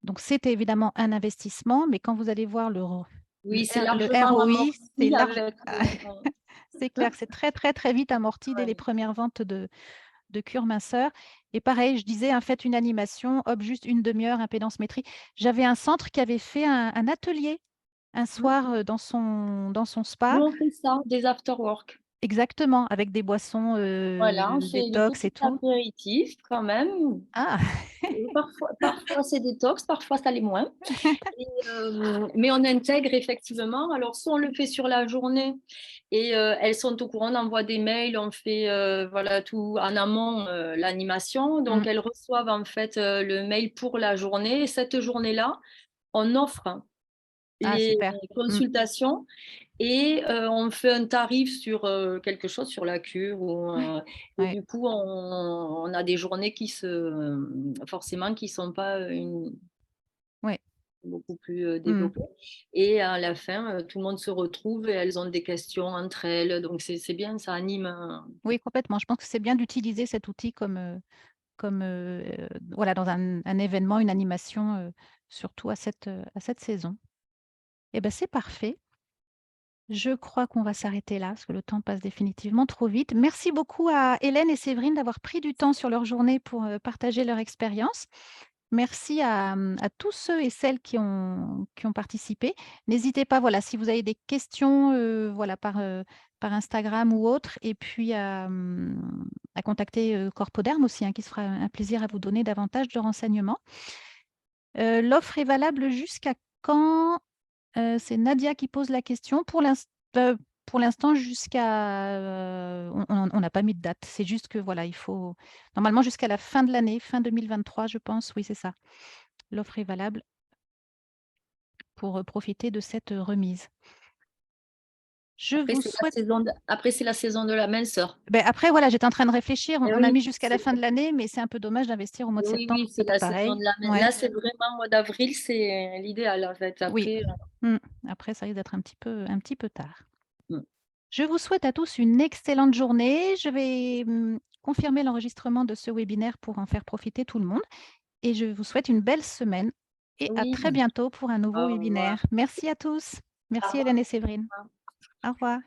Donc c'est évidemment un investissement, mais quand vous allez voir Oui, c'est le largement ROI, amorti c'est large. avec C'est clair, c'est très, très, très vite amorti dès les premières ventes de cure minceur. Et pareil, je disais, faites une animation, hop, juste une demi-heure, impédance-métrie. J'avais un centre qui avait fait un atelier un soir dans son spa. Nous, on fait ça, des after-work. Exactement, avec des boissons Voilà, on fait des détox et petits tout. apéritifs quand même. Ah, Parfois c'est détox, parfois ça l'est moins. Mais on intègre effectivement. Alors, soit on le fait sur la journée et elles sont au courant, on envoie des mails, on fait voilà, tout en amont l'animation. Donc, elles reçoivent en fait le mail pour la journée. Et cette journée-là, on offre les super. consultations et on fait un tarif sur quelque chose, sur la cure. Et du coup, on a des journées qui forcément qui ne sont pas beaucoup plus développées. Et à la fin, tout le monde se retrouve et elles ont des questions entre elles. Donc, c'est bien, ça anime. Oui, complètement. Je pense que c'est bien d'utiliser cet outil comme voilà, dans un événement, une animation, surtout à cette saison. Eh ben, c'est parfait. Je crois qu'on va s'arrêter là, parce que le temps passe définitivement trop vite. Merci beaucoup à Hélène et Séverine d'avoir pris du temps sur leur journée pour partager leur expérience. Merci à tous ceux et celles qui ont participé. N'hésitez pas, voilà, si vous avez des questions voilà, par Instagram ou autre, et puis à contacter Corpoderm aussi, qui se fera un plaisir à vous donner davantage de renseignements. L'offre est valable jusqu'à quand? C'est Nadia qui pose la question. Pour l'instant, jusqu'à on n'a pas mis de date. C'est juste que voilà, il faut normalement jusqu'à la fin de l'année, fin 2023, je pense. Oui, c'est ça. L'offre est valable pour profiter de cette remise. Après, c'est la saison de la minceur. Après, voilà, j'étais en train de réfléchir. On a Oui, mis jusqu'à la fin de l'année, mais c'est un peu dommage d'investir au mois de septembre. Oui, c'est la saison de la minceur. Là, c'est vraiment mois d'avril, c'est l'idéal en fait. Après, Après, ça risque d'être un petit peu tard. Mm. Je vous souhaite à tous une excellente journée. Je vais confirmer l'enregistrement de ce webinaire pour en faire profiter tout le monde. Et je vous souhaite une belle semaine et à très bientôt pour un nouveau webinaire. Merci à tous. Merci Hélène et Séverine. Au revoir.